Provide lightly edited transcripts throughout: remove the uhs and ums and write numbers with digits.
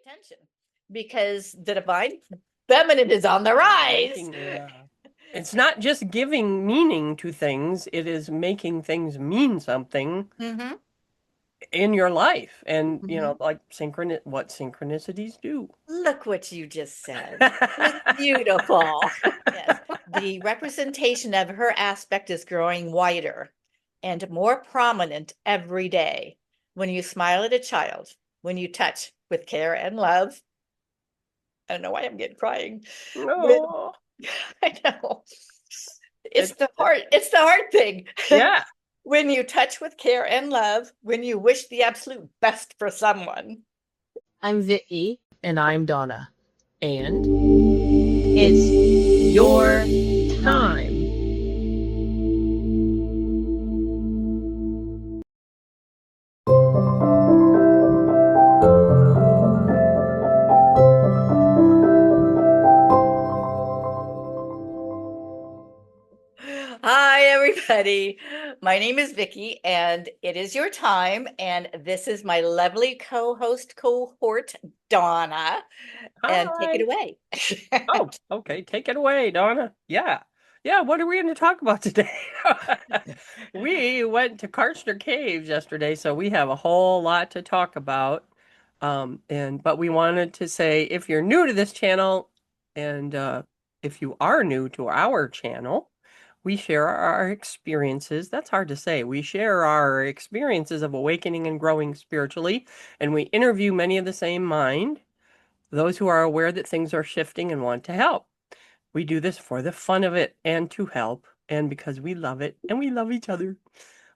attention because the divine feminine is on the rise. Yeah. It's not just giving meaning to things, it is making things mean something in your life. And, like what synchronicities do. Look what you just said. It's beautiful. Yes. The representation of her aspect is growing wider and more prominent every day. When you smile at a child, when you touch with care and love. I don't know why I'm getting crying. No. I know. It's the hard thing. Yeah. When you touch with care and love, when you wish the absolute best for someone. I'm Vicki. And I'm Dawna. And it's your time. Hi, everybody. My name is Vicki, and it is your time. And this is my lovely co-host cohort, Dawna. And take it away. Oh, okay. Take it away, Dawna. Yeah. Yeah, what are we going to talk about today? We went to Kartchner Caves yesterday, so we have a whole lot to talk about. But we wanted to say, if you're new to this channel, and if you are new to our channel, we share our experiences. That's hard to say. We share our experiences of awakening and growing spiritually, and we interview many of the same mind, those who are aware that things are shifting and want to help. We do this for the fun of it and to help, and because we love it and we love each other.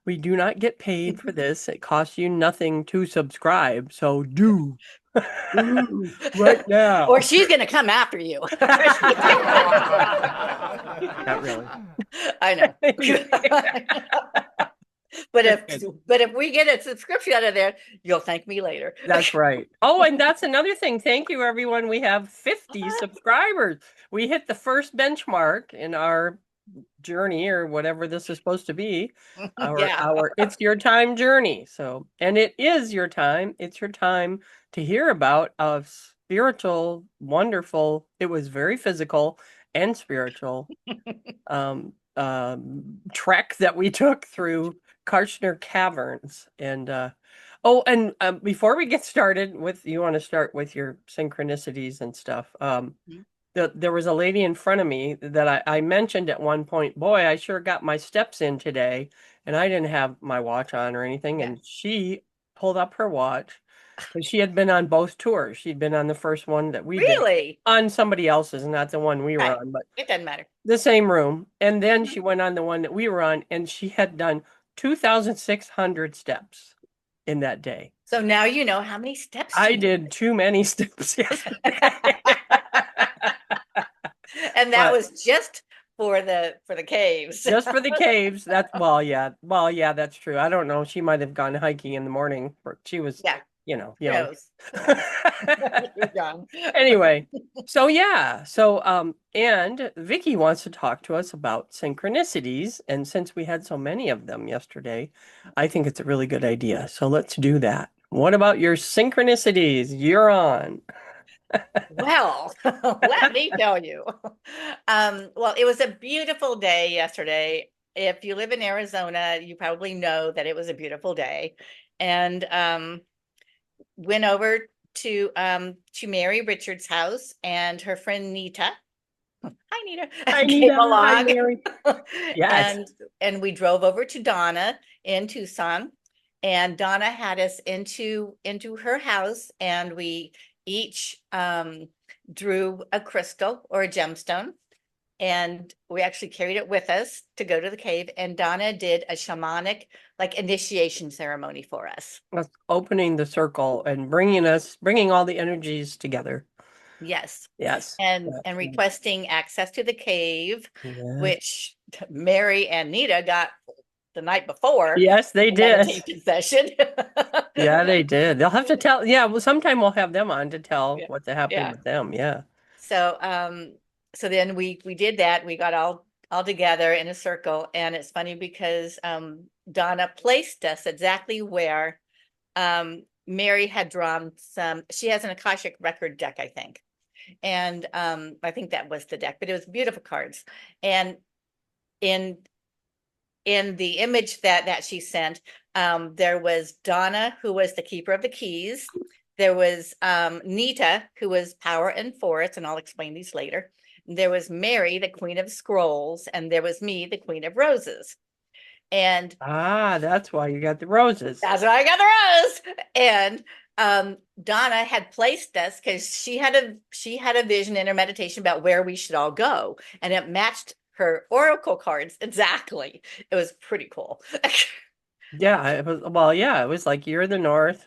We do not get paid for this. It costs you nothing to subscribe, so do. Right now. Or she's going to come after you. Not really. I know. But if we get a subscription out of there, you'll thank me later. That's right. Oh, and that's another thing. Thank you, everyone. We have 50 subscribers. We hit the first benchmark in our journey, or whatever this is supposed to be. Our It's Your Time journey. So, and it is your time. It's your time to hear about a spiritual, wonderful, it was very physical and spiritual trek that we took through Kartchner Caverns. And before we get started with, you want to start with your synchronicities and stuff. There was a lady in front of me that I mentioned at one point, boy, I sure got my steps in today, and I didn't have my watch on or anything. And she pulled up her watch because she had been on both tours. She'd been on the first one that we did on somebody else's, not the one we were on, but it doesn't matter. The same room. And then she went on the one that we were on, and she had done 2,600 steps in that day. So now you know how many steps I did too many steps yesterday. And that was just for the caves. Just for the caves. That's yeah, that's true. I don't know. She might have gone hiking in the morning. She was young. Anyway, and Vicki wants to talk to us about synchronicities, and since we had so many of them yesterday, I think it's a really good idea. So let's do that. What about your synchronicities? You're on. Well, let me tell you. Well, it was a beautiful day yesterday. If you live in Arizona, you probably know that it was a beautiful day. And went over to Mary Richards' house, and her friend Nita. Hi, Nita. Came along. Hi, Mary. Yes. And we drove over to Dawna in Tucson, and Dawna had us into her house, and we each drew a crystal or a gemstone, and we actually carried it with us to go to the cave. And Dawna did a shamanic initiation ceremony for us. That's opening the circle and bringing all the energies together. Yes. Yes. And requesting access to the cave, which Mary and Nita got the night before. Yes, they did. Session. Yeah, they did. They'll have to tell. Yeah, well, sometime we'll have them on to tell what's happening with them. Yeah. So, so then we did that. We got all together in a circle, and it's funny because Dawna placed us exactly where Mary had drawn some, she has an Akashic record deck, I think. And I think that was the deck, but it was beautiful cards. And in the image that she sent, there was Dawna, who was the keeper of the keys. There was Nita, who was power and force, and I'll explain these later. There was Mary, the queen of scrolls, and there was me, the queen of roses. And that's why you got the roses. that's why I got the rose. And Dawna had placed us because she had a vision in her meditation about where we should all go, and it matched her oracle cards exactly. It was pretty cool. Yeah, it was, well, yeah, it was like you're the north.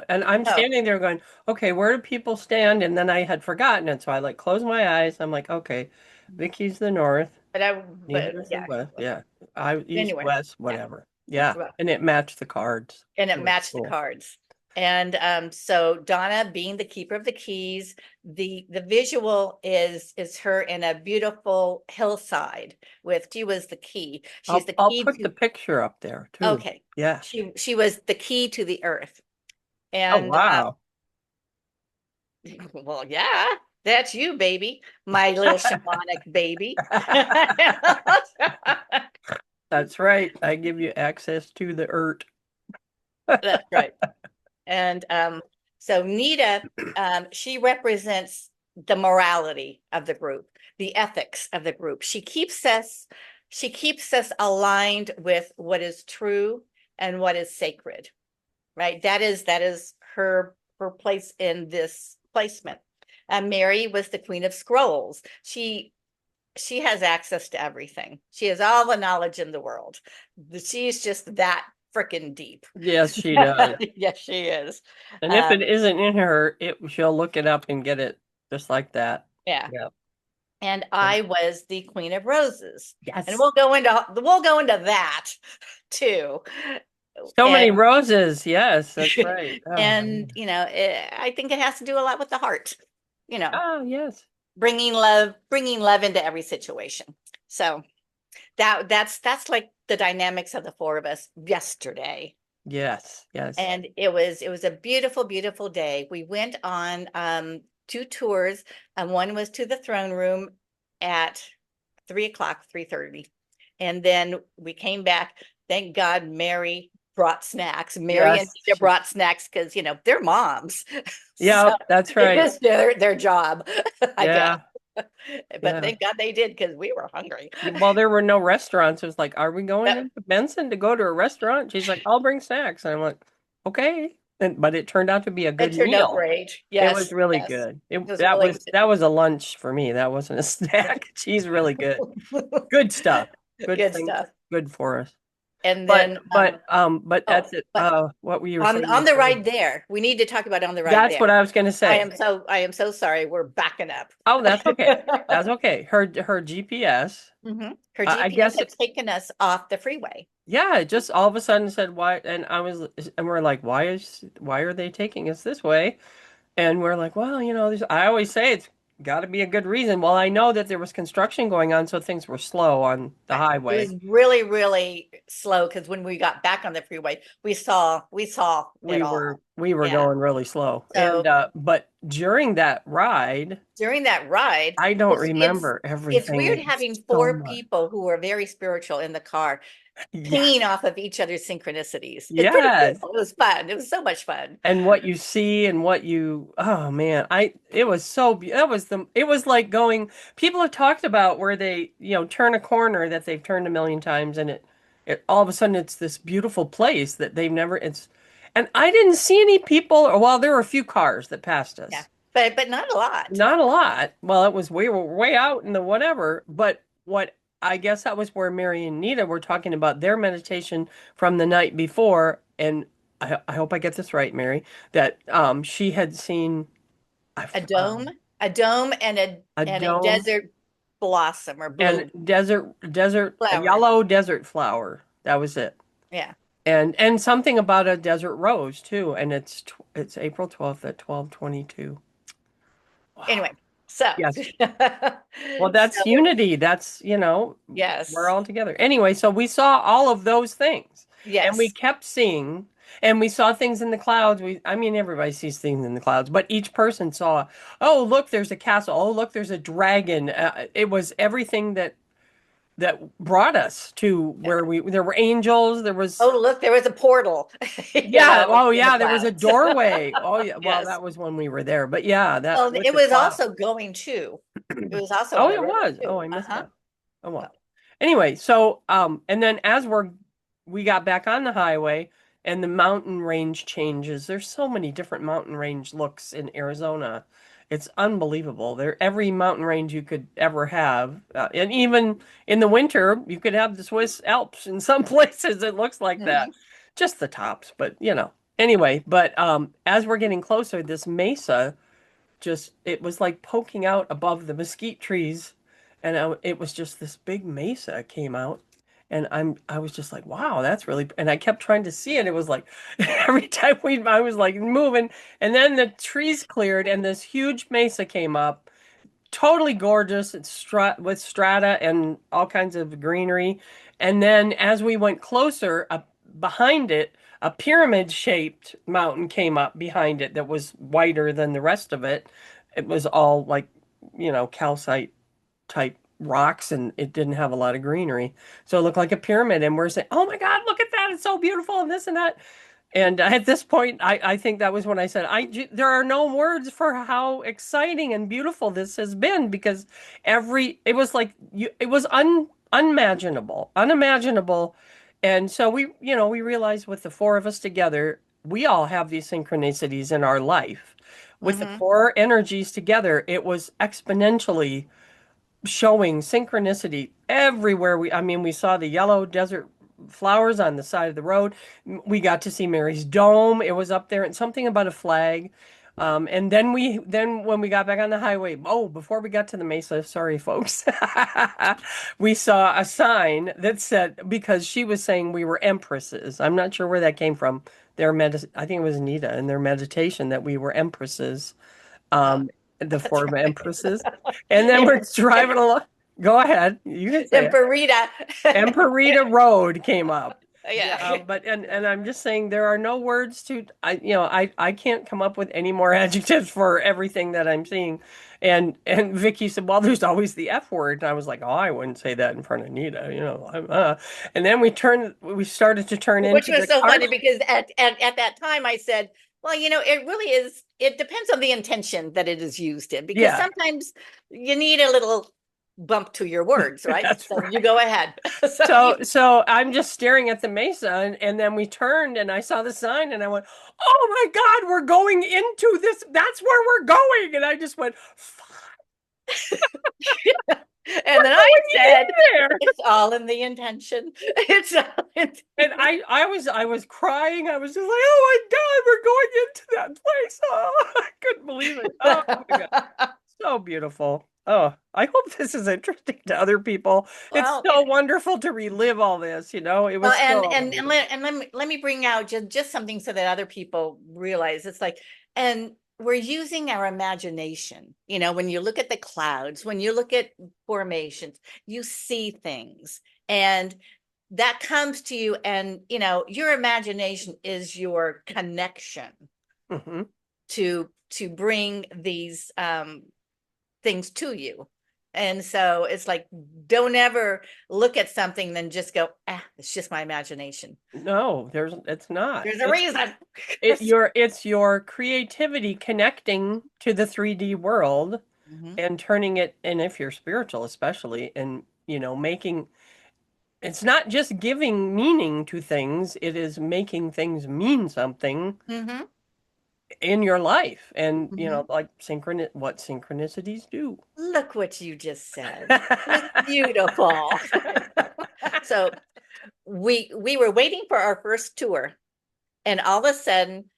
And I'm standing there going, okay, where do people stand? And then I had forgotten it. So I like closed my eyes. I'm like, okay, Vicki's the north. But yeah. West. Yeah. I east, anyway, west, whatever. Yeah. And it matched the cards. And it matched the cards. And so Dawna, being the keeper of the keys, the visual is her in a beautiful hillside with, she was the key. She's the key. I'll put the picture up there too. Okay. Yeah. She was the key to the earth. And wow. Well, yeah, that's you, baby, my little shamanic baby. That's right. I give you access to the earth. That's right. And so Nita, she represents the morality of the group, the ethics of the group. She keeps us aligned with what is true and what is sacred. Right. That is her place in this placement. Mary was the queen of scrolls. She has access to everything. She has all the knowledge in the world. She's just that freaking deep. Yes, she does. Yes, she is. And if it isn't in her, she'll look it up and get it just like that. Yeah. And I was the queen of roses. Yes. And we'll go into that too. So many roses. Yes, that's right. Oh, and I think it has to do a lot with the heart. Oh, yes. Bringing love into every situation. So that's like the dynamics of the four of us yesterday. Yes. And it was a beautiful, beautiful day. We went on 2 tours, and one was to the throne room at 3:30. And then we came back. Thank God Mary brought snacks. Mary and Nita brought snacks because they're moms. Yeah, so that's right. It was their job. I guess. But thank God they did, because we were hungry. Well, there were no restaurants. It was like, are we going to Benson to go to a restaurant? She's like, I'll bring snacks. And I'm like, okay. But it turned out to be a good meal. It turned out great. Yes, it was really good. That was a lunch for me. That wasn't a snack. She's really good. Good stuff. Good stuff. Good for us. And then, but that's it. What were you saying? On the ride there? We need to talk about on the ride. That's what I was going to say. I am so sorry. We're backing up. Oh, that's okay. That's okay. Her GPS. Mm-hmm. Her GPS had taken us off the freeway. Yeah, it just all of a sudden said why, and we're like, why are they taking us this way? And we're like, well, I always say it's got to be a good reason. Well, I know that there was construction going on, so things were slow on the highway. It was really, really slow, because when we got back on the freeway, we were going really slow. So, and but during that ride, I don't remember everything. It's weird having 4 people who are very spiritual in the car, pinging off of each other's synchronicities. Yes. It was fun. It was so much fun. And what you see and oh man, it was like going, people have talked about where they, turn a corner that they've turned a million times, and it all of a sudden it's this beautiful place that they've never, and I didn't see any people, there were a few cars that passed us. Yeah. But not a lot. Not a lot. Well, we were way out in the whatever, but I guess that was where Mary and Nita were talking about their meditation from the night before. And I hope I get this right, Mary, that she had seen a dome and a desert blossom or bloom. And desert a yellow desert flower. That was it. Yeah. And something about a desert rose too. And it's April 12th at 12:22. Wow. Anyway. So yes. Well, that's unity. That's, yes, we're all together. Anyway, so we saw all of those things. Yes. And we kept seeing, And we saw things in the clouds. I mean, everybody sees things in the clouds, but each person saw, oh, look, there's a castle. Oh, look, there's a dragon. It was everything that brought us to where there were angels. There was, Oh, look, there was a portal, yeah. Oh, in the yeah. There was a clouds. doorway. Oh, yeah. Well, Yes. that was when we were there. But yeah, that Well, with it the was cloud. also going too. It was also Oh, on the it river was. too. Oh, I missed Uh-huh. that. Oh, well. Anyway, so and then as we got back on the highway and the mountain range changes. There's so many different mountain range looks in Arizona. It's unbelievable. Every mountain range you could ever have, and even in the winter, you could have the Swiss Alps in some places. It looks like that, Mhm. just the tops, but Anyway, but as we're getting closer, this mesa just it was like poking out above the mesquite trees, and it was just this big mesa came out, and I was just like, wow, that's really. And I kept trying to see it. It was like every time I was like moving, and then the trees cleared, and this huge mesa came up, totally gorgeous. It's with strata and all kinds of greenery. And then as we went closer, behind it, a pyramid shaped mountain came up behind it that was whiter than the rest of it. It was all like, calcite type rocks, and it didn't have a lot of greenery. So it looked like a pyramid. And we're saying, oh my God, look at that. It's so beautiful, and this and that. And at this point, I think that was when I said, there are no words for how exciting and beautiful this has been, because it was like it was unimaginable. And so we realized with the four of us together, we all have these synchronicities in our life. With the Mhm. four energies together, it was exponentially showing synchronicity everywhere. We saw the yellow desert flowers on the side of the road. We got to see Mary's dome. It was up there, and something about a flag. And then when we got back on the highway, before we got to the mesa, sorry folks, we saw a sign that said, because she was saying we were empresses. I'm not sure where that came from. I think it was Anita in their meditation that we were empresses. Oh, Um, the that's four right. empresses. And then we're driving along. Go ahead. You can say it. Emperita. Emperita Road came up. Yeah. But and I'm just saying there are no words to I can't come up with any more adjectives for everything that I'm seeing. And Vicky said, well, there's always the F word. And I was like, oh, I wouldn't say that in front of Nita, And then we started to turn Which into was the so car. funny because at that time I said, well, it really is, it depends on the intention that it is used in, because Yeah, sometimes you need a little bump to your words, right? that's So you right. go ahead. So So I'm just staring at the mesa, and then we turned and I saw the sign and I went, "Oh my God, we're going into this. That's where we're going." And I just went, and then I "Going said, in there." it's all in the intention. It's all in And I was crying. I was just like, "Oh my God, we're going into that place." Oh, I couldn't believe it. Oh my God. So beautiful. Oh, I hope this is interesting to other people. It's well, so wonderful to relive all this, It well, was and so and and amazing. let me bring out just something so that other people realize it's like, and we're using our imagination. When you look at the clouds, when you look at formations, you see things, and that comes to you, and your imagination is your connection Hmm. to bring these things to you. And so it's like, don't ever look at something then just go, it's just my imagination. No, it's not. There's a reason. It's your creativity connecting to the 3D world Mhm. and turning it, and if you're spiritual especially, and making it's not just giving meaning to things, it is making things mean something Mhm. in your life. And Mhm. like what synchronicities do. Look what you just said. It's beautiful. So we were waiting for our first tour, and all of a sudden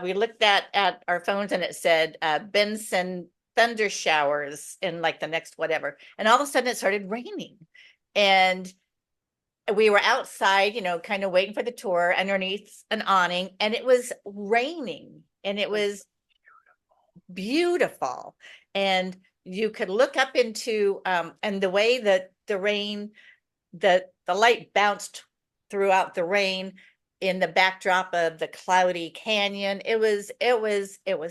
we looked at our phones, and it said Benson thunder showers in like the next whatever, and all of a sudden it started raining, and we were outside, kind of waiting for the tour underneath an awning, and it was raining, and it was beautiful. And you could look up into and the way that the rain, the light bounced throughout the rain, in the backdrop of the cloudy canyon. It was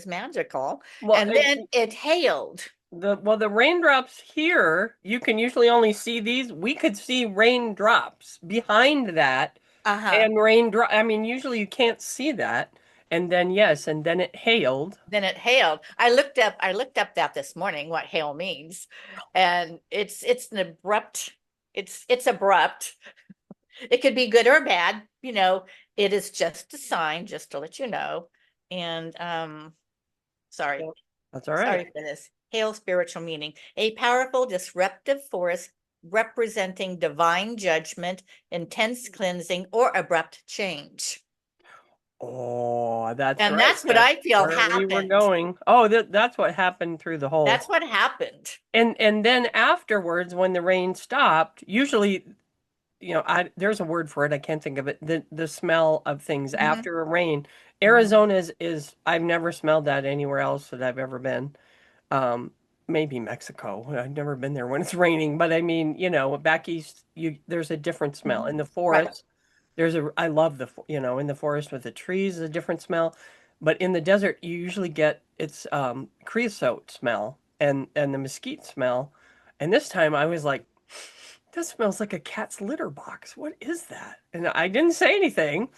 magical. Well, And then it hailed. the raindrops here, you can usually only see these. We could see raindrops behind that, Uh-huh. and raindrop. I mean, usually you can't see that. And then yes, and then it hailed. Then it hailed. I looked up that this morning, what hail means. And it's an abrupt, it's abrupt. It could be good or bad, it is just a sign, just to let you know. And sorry, That's all right. sorry for this. Hail spiritual meaning. A powerful disruptive force representing divine judgment, intense cleansing, or abrupt change. Oh, that's And right. that's what I feel where we were happened. going. Oh, that's what happened through the whole. That's what happened. And then afterwards, when the rain stopped, usually, there's a word for it. I can't think of it. The smell of things Mhm. after a rain. Arizona is I've never smelled that anywhere else that I've ever been. Maybe Mexico. I've never been there when it's raining, but I mean, back east, there's a different smell. In the Right. forest, I love in the forest with the trees, a different smell. But in the desert, you usually get it's creosote smell and the mesquite smell. And this time I was like, this smells like a cat's litter box. What is that? And I didn't say anything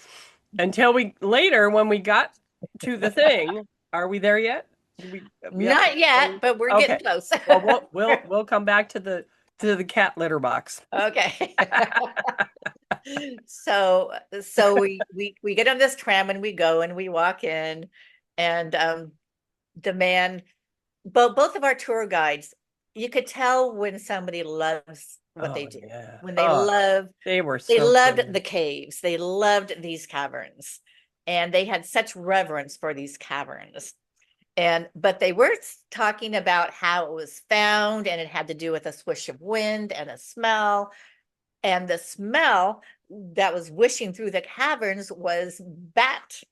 until later when we got to the thing. Are we there yet? Not yet, but we're Okay. getting close. Well, we'll come back to the cat litter box. Okay. So we get on this tram and we go and we walk in, and the man, both of our tour guides, you could tell when somebody loves what they do. Yeah. When they they were they so loved good. the caves. They loved these caverns. And they had such reverence for these caverns. But they were talking about how it was found, and it had to do with a swish of wind and a smell. And the smell that was wishing through the caverns was bat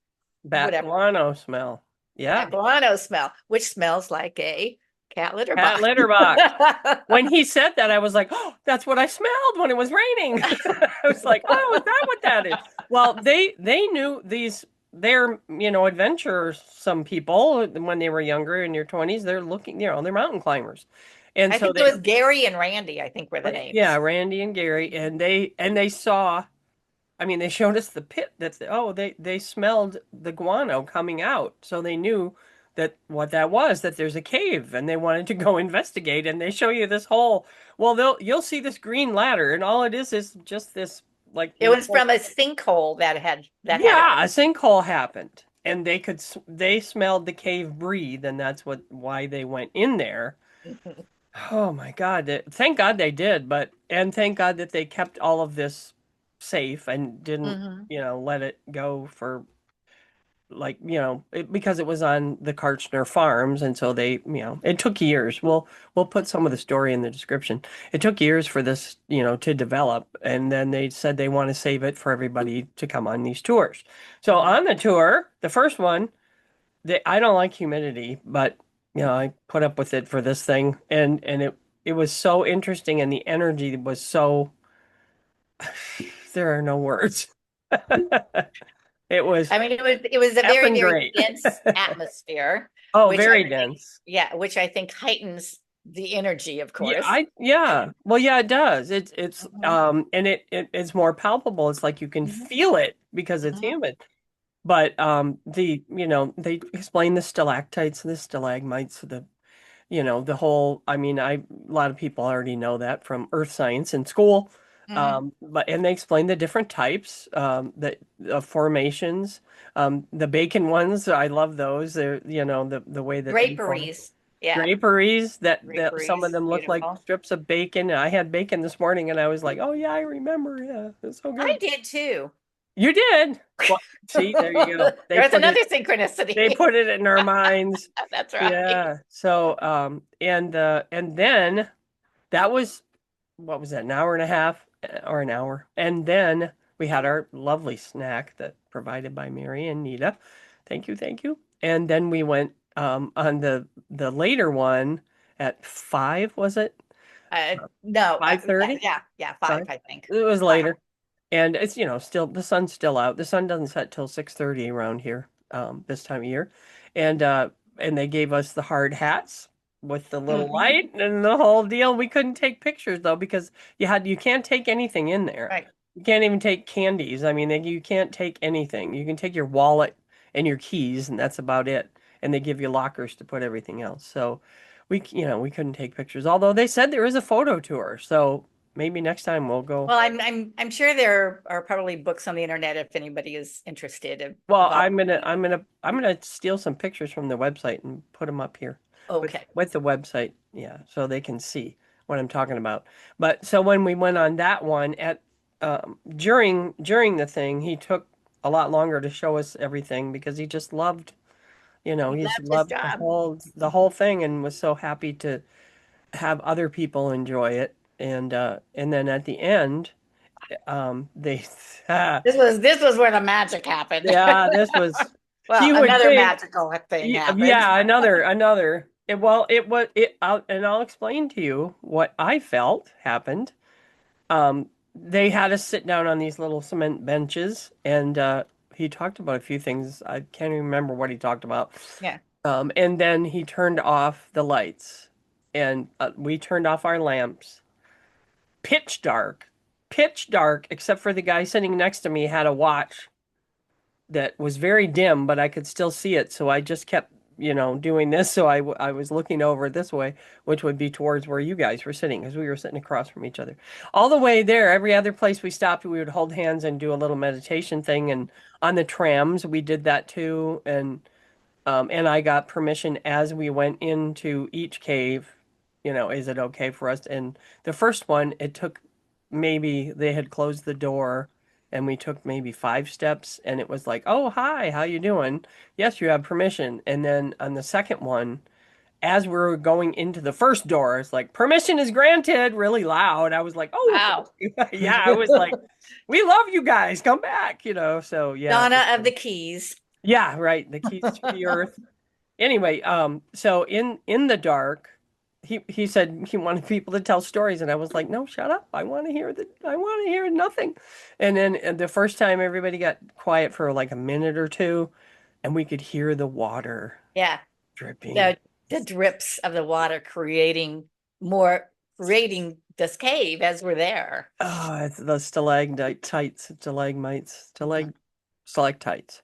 guano smell. Yeah. guano smell, which smells like a cat litter box. Cat litter box. When he said that, I was like, oh, that's what I smelled when it was raining. I was like, oh, is that what that is? Well, they knew they're adventuresome people when they were younger in your 20s. They're looking, they're mountain climbers. And I so think it was Gary and Randy, I think were the names. Yeah, Randy and Gary, and they saw. I mean, they showed us the pit they smelled the guano coming out, so they knew that what that was, that there's a cave, and they wanted to go investigate. And they show you this hole. Well, you'll see this green ladder, and all it is just this it was from a sinkhole that had a sinkhole happened, and they smelled the cave breathe, and that's why they went in there. Oh my God. Thank God they did, and thank God that they kept all of this safe and didn't, let it go for because it was on the Kartchner farms. And so it took years. We'll put some of the story in the description. It took years for this, to develop. And then they said they want to save it for everybody to come on these tours. So on the tour, the first one, I don't like humidity, but I put up with it for this thing, and it was so interesting, and the energy was so. There are no words. It was. I mean, it was a very, very great. dense atmosphere. Oh, very dense. Yeah, which I think heightens the energy, of course. Well, yeah, it does. It's and it's more palpable. It's like you can feel it because it's humid. But they explain the stalactites and the stalagmites, the whole. I mean, a lot of people already know that from earth science in school. And they explain the different types, the formations, the bacon ones. I love those. They're the way that draperies. Yeah. Draperies that some of them look like strips of bacon. I had bacon this morning, and I was like, oh yeah, I remember. Yeah, it's so good. I did too. You did. Well, see, there you go. There's another synchronicity. They put it in our minds. That's right. Yeah. So, and then that was, what was that, an hour and a half or an hour? And then we had our lovely snack that provided by Mary and Nita. Thank you. And then we went on the later one at 5, was it? No. 5:30? Yeah, 5, I think. It was later. And it's, still the sun's still out. The sun doesn't set till 6:30 around here, this time of year. And they gave us the hard hats with the little Mhm. light and the whole deal. We couldn't take pictures though because you can't take anything in there. Right. You can't even take candies. I mean, you can't take anything. You can take your wallet and your keys, and that's about it. And they give you lockers to put everything else. So we couldn't take pictures. Although they said there is a photo tour, so maybe next time we'll go. Well, I'm sure there are probably books on the internet if anybody is interested Well, about. I'm gonna steal some pictures from the website and put them up here Okay. with the website, yeah, so they can see what I'm talking about. But so when we went on that one during the thing, he took a lot longer to show us everything because he just loved, He he just loved his loved job. the whole thing and was so happy to have other people enjoy it. And then at the end, they This was where the magic happened. yeah, this was Well, you would another think. magical thing happened. Yeah, another. Well, it was it. I'll explain to you what I felt happened. They had us sit down on these little cement benches, and he talked about a few things. I can't even remember what he talked about. Yeah. And then he turned off the lights, and we turned off our lamps. Pitch dark, except for the guy sitting next to me had a watch that was very dim, but I could still see it. So I just kept, doing this. So I was looking over this way, which would be towards where you guys were sitting because we were sitting across from each other. All the way there, every other place we stopped, we would hold hands and do a little meditation thing. And on the trams, we did that too. And I got permission as we went into each cave, is it okay for us? And the first one, it took maybe they had closed the door and we took maybe 5 steps and it was like, "Oh, hi, how you doing? Yes, you have permission." And then on the second one, as we were going into the first door, it's like, "Permission is granted," really loud. I was like, "Oh, Wow. yeah." I was like, "We love you guys. Come back," So yeah. Donna of the Keys. Yeah, right. The keys to the earth. Anyway, so in the dark, he said he wanted people to tell stories, and I was like, "No, shut up! I want to hear nothing." And then the first time, everybody got quiet for like a minute or two, and we could hear the water Yeah. dripping. The drips of the water creating this cave as we're there. Oh, it's the stalagmites, stalactites.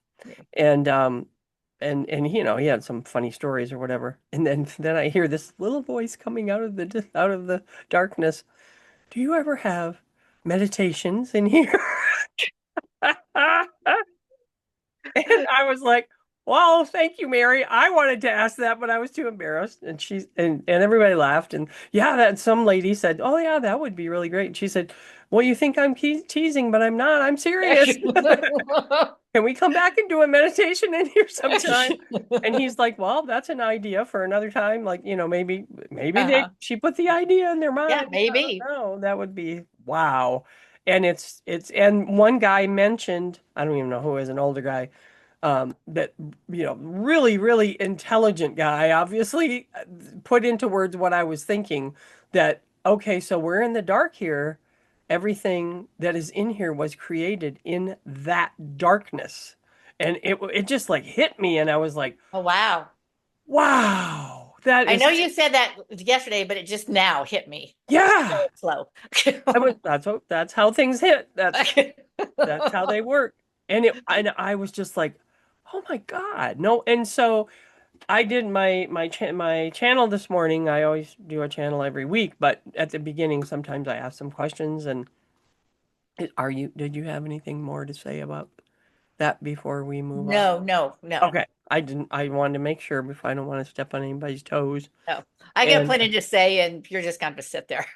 And he had some funny stories or whatever. And then I hear this little voice coming out of the darkness. Do you ever have meditations in here? And I was like, well, thank you, Mary. I wanted to ask that, but I was too embarrassed. And and everybody laughed. And yeah, that some lady said, "Oh yeah, that would be really great." And she said, "Well, you think I'm teasing, but I'm not. I'm serious. Can we come back and do a meditation in here sometime?" And he's like, "Well, that's an idea for another time. Like, maybe she put the idea in their mind. Yeah, maybe. I don't know. That would be wow." And and one guy mentioned, I don't even know who is an older guy, that really, really intelligent guy, obviously put into words what I was thinking, that okay, so we're in the dark here. Everything that is in here was created in that darkness. And it just like hit me, and I was like, Oh, wow. wow, I know you said that yesterday, but it just now hit me. yeah. Slow. That's how things hit. That's how they work. And I was just like, oh my God, no. And so I did my channel this morning. I always do a channel every week, but at the beginning, sometimes I ask some questions. And did you have anything more to say about that before we move on? No. Okay. I didn't. I wanted to make sure before I don't want to step on anybody's toes. No. I got And plenty to say, and you're just going to sit there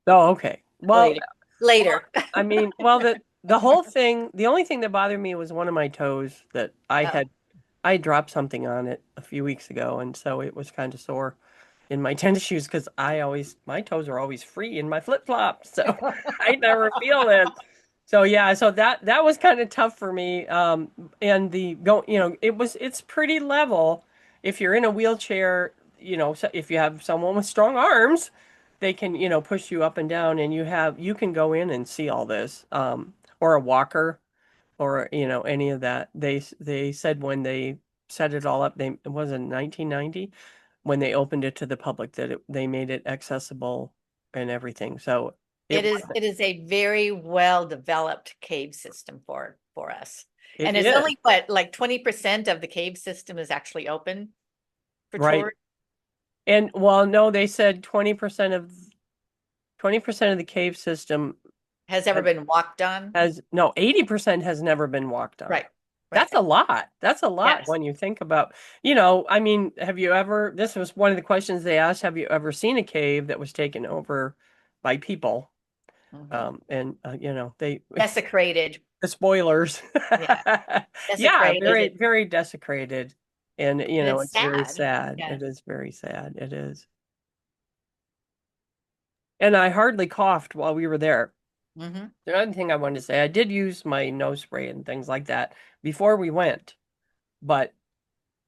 oh, okay. Well, later. I mean, well, the whole thing, the only thing that bothered me was one of my toes that Oh. I dropped something on it a few weeks ago, and so it was kind of sore in my tennis shoes because my toes are always free in my flip-flops, so I never feel it. So yeah, so that was kind of tough for me. And it's pretty level. If you're in a wheelchair, so if you have someone with strong arms, they can, push you up and down, and you can go in and see all this. or a walker or any of that. They said when they set it all up, it was in 1990 when they opened it to the public that they made it accessible and everything. So It is wasn't. it is a very well developed cave system for us. It And it's is, only what, like 20% of the cave system is actually open for right. tours. And well, no, they said 20% of the cave system Has ever been walked on. has no 80% has never been walked on. Right. That's a lot. That's a lot Yes. when you think about, I mean, this was one of the questions they asked, have you ever seen a cave that was taken over by people? Mhm. And they Desecrated. the spoilers. Yeah. Yeah, very, Desecrated. very desecrated. And And it's it's very sad. sad. Yeah. It is very sad. It is. And I hardly coughed while we were there. Hmm. Another thing I wanted to say, I did use my nose spray and things like that before we went, but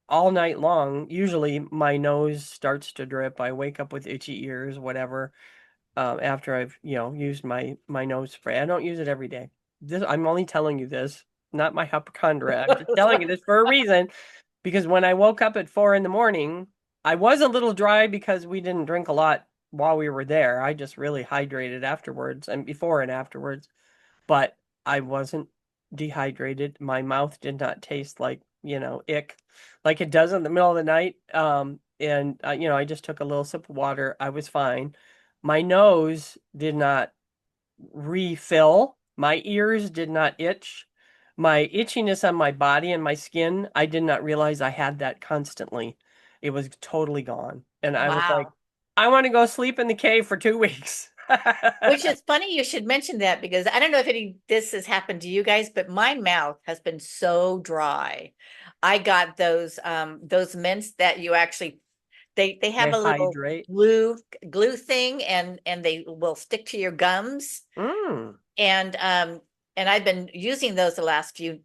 all night long, usually my nose starts to drip. I wake up with itchy ears, whatever, after I've, used my nose spray. I don't use it every day. I'm only telling you this, not my hypochondria. I'm just telling you this for a reason, because when I woke up at 4 in the morning, I was a little dry because we didn't drink a lot while we were there. I just really hydrated afterwards and before and afterwards, but I wasn't dehydrated. My mouth did not taste like, ick, like it does in the middle of the night. And I just took a little sip of water. I was fine. My nose did not refill. My ears did not itch. My itchiness on my body and my skin, I did not realize I had that constantly. It was totally gone. And I was like, Wow. I want to go sleep in the cave for 2 weeks. Which is funny you should mention that, because I don't know if this has happened to you guys, but my mouth has been so dry. I got those mints that you actually they have They a little hydrate. glue thing, and they will stick to your gums. Mm. And I've been using those the last few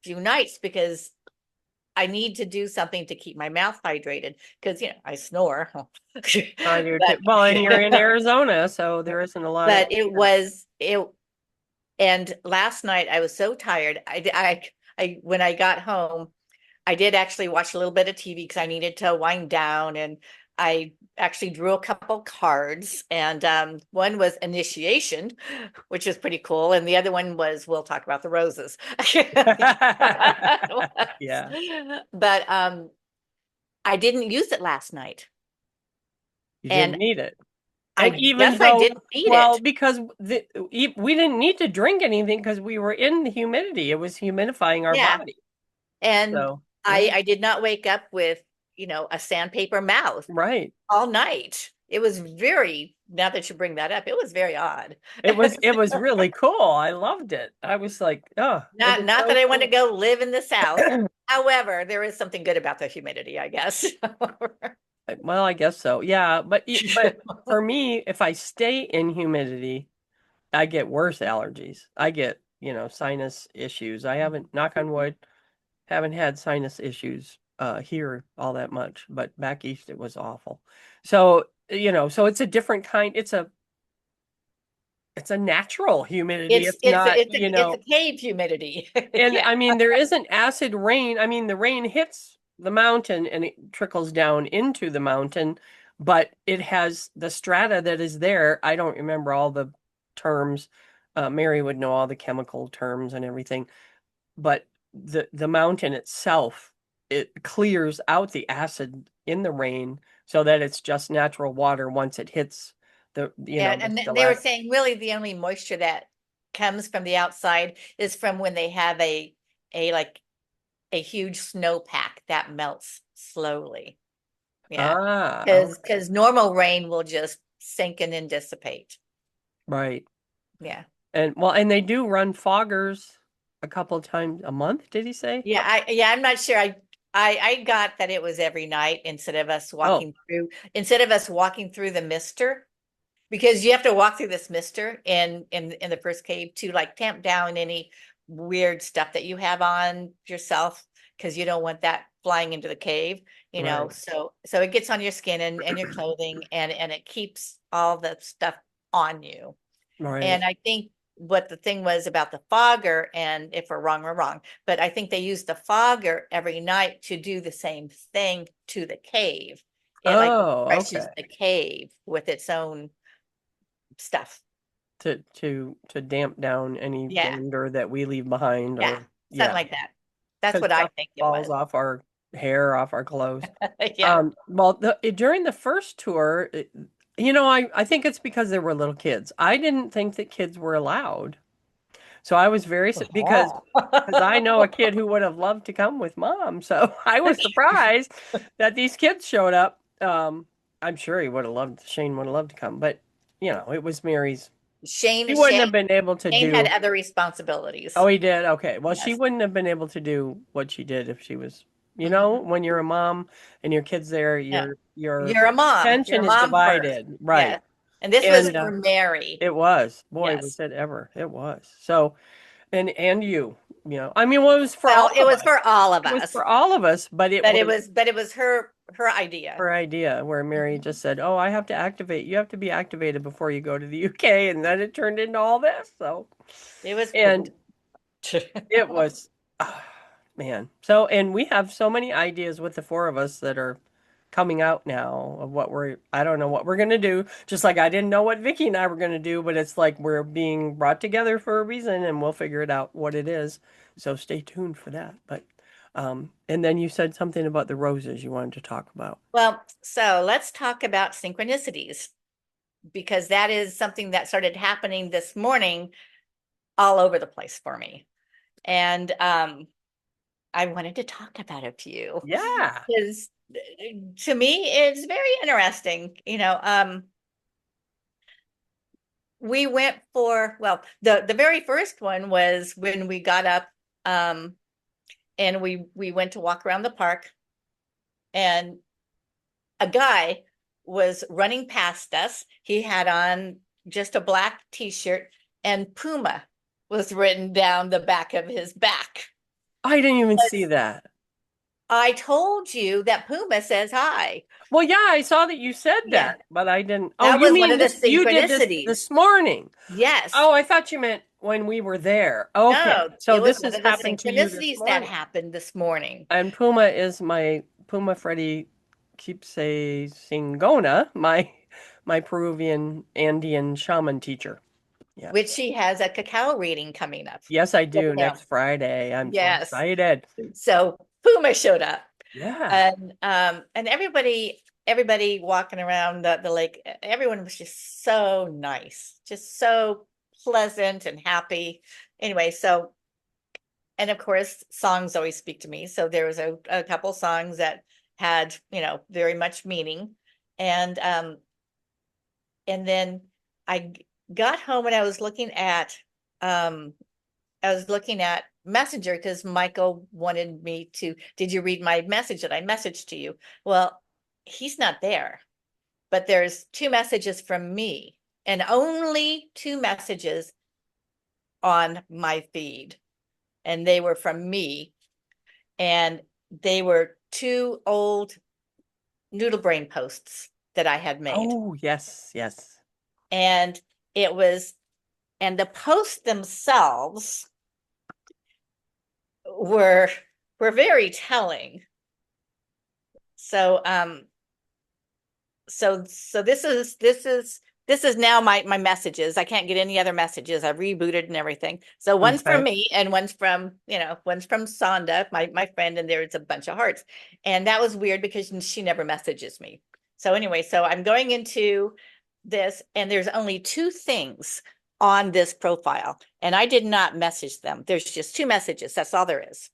nights because I need to do something to keep my mouth hydrated, because I snore. I do too. But Well, and you're in Arizona, so there isn't a lot of but and last night I was so tired. I when I got home, I did actually watch a little bit of TV because I needed to wind down, and I actually drew a couple cards, and one was initiation, which is pretty cool, and the other one was we'll talk about the roses. Yeah. But I didn't use it last night, You and didn't need it. And I even guess I though, didn't need well, it. because we didn't need to drink anything because we were in the humidity. It was humidifying our Yeah. body. And So, yeah, I did not wake up with, a sandpaper mouth right. all night. It was very, now that you bring that up, it was very odd. It was really cool. I loved it. I was like, oh, it Not was not so that I want to cool. go live in the South. However, there is something good about the humidity, I guess. Well, I guess so. Yeah, but for me, if I stay in humidity, I get worse allergies. I get, sinus issues. I haven't, knock on wood, haven't had sinus issues here all that much, but back east it was awful. So, so it's a different kind, it's a natural humidity. It's It's it's not, a, it's a it's a cave humidity. and Yeah. I mean there isn't acid rain. I mean the rain hits the mountain and it trickles down into the mountain, but it has the strata that is there. I don't remember all the terms. Mary would know all the chemical terms and everything, but the mountain itself, it clears out the acid in the rain so that it's just natural water once it hits Yeah, the and they were stalactite. saying really the only moisture that comes from the outside is from when they have a like a huge snowpack that melts slowly. Yeah. Ah, Because okay. normal rain will just sink and then dissipate. Right. Yeah. And well, and they do run foggers a couple of times a month, did he say? I'm not sure. I got that it was every night instead of us Oh, walking through the mister, because you have to walk through this mister in the first cave to like tamp down any weird stuff that you have on yourself, because you don't want that flying into the cave, right. so it gets on your skin and your clothing, and it keeps all the stuff on you. Right. And I think what the thing was about the fogger, and if we're wrong, but I think they used the fogger every night to do the same thing to the cave. It like Oh, refreshes okay. the cave with its own stuff. To damp down any Yeah. dander that we leave behind, Yeah, or something like that. That's because what I stuff think it falls was. off our hair, off our clothes. Yeah. Well, during the first tour, I think it's because there were little kids. I didn't think that kids were allowed. So I was because I know a kid who would have loved to come with mom. So I was surprised that these kids showed up. I'm sure Shane would have loved to come, but it was Mary's. Shane, She wouldn't Shane, have been able to Shane had do. other responsibilities. Oh, he did. Okay. Well, she Yes. wouldn't have been able to do what she did if she was, Mhm. when you're a mom and your kid's there, Yeah. your You're a mom. You're attention a is mom first. divided, right? Yes. And this was And for Mary. it was, boy, was Yes. it ever? It was. So, and I mean, well, it was for Well, all it of was us. for all of It was us, for all of us, but it was but it was her idea. her idea where Mary Mhm. just said, "Oh, I have to activate. You have to be activated before you go to the UK," and then it turned into all this. So, It was and it was, ah, man. So, and we have so many ideas with the four of us that are coming out now of I don't know what we're going to do. Just like I didn't know what Vicki and I were going to do, but it's like we're being brought together for a reason and we'll figure it out what it is. So stay tuned for that. But, and then you said something about the roses you wanted to talk about. Well, so let's talk about synchronicities, because that is something that started happening this morning all over the place for me. And I wanted to talk about a few Yeah. because to me it's very interesting. We went for, well, the very first one was when we got up and we went to walk around the park, and a guy was running past us. He had on just a black t-shirt, and Puma was written down the back of his back. I didn't even see that. I told you that Puma says hi. Well, yeah, I saw that you said Yeah. that, but I didn't. Oh, That you was one mean of the this? You did this synchronicities. this morning. Yes. Oh, I thought you meant when we were there. Okay. No, So it was this one has of the happened to you this synchronicities that morning. happened this morning. And Puma is my Puma Freddy Keepsay Singona, my Peruvian Andean shaman teacher. Yeah. Which she has a cacao reading coming up. Yes, I do. Yeah. Next Friday. I'm so Yes. excited. So Puma showed up. Yeah. And everybody walking around the lake, everyone was just so nice, just so pleasant and happy. Anyway, so, and of course, songs always speak to me. So there was a couple songs that had, very much meaning. And then I got home and I was looking at Messenger because Michael wanted me to, did you read my message that I messaged to you? Well, he's not there, but there's 2 messages from me, and only 2 messages on my feed. And they were from me, and they were 2 old Noodle Brain posts that I had made. Oh, yes, yes. And the posts themselves were very telling. So this is now my messages. I can't get any other messages. I've rebooted and everything. So one's Okay. from me and one's from Sonda, my friend, and there's a bunch of hearts. And that was weird because she never messages me. So anyway, so I'm going into this, and there's only 2 things on this profile, and I did not message them. There's just 2 messages. That's all there is.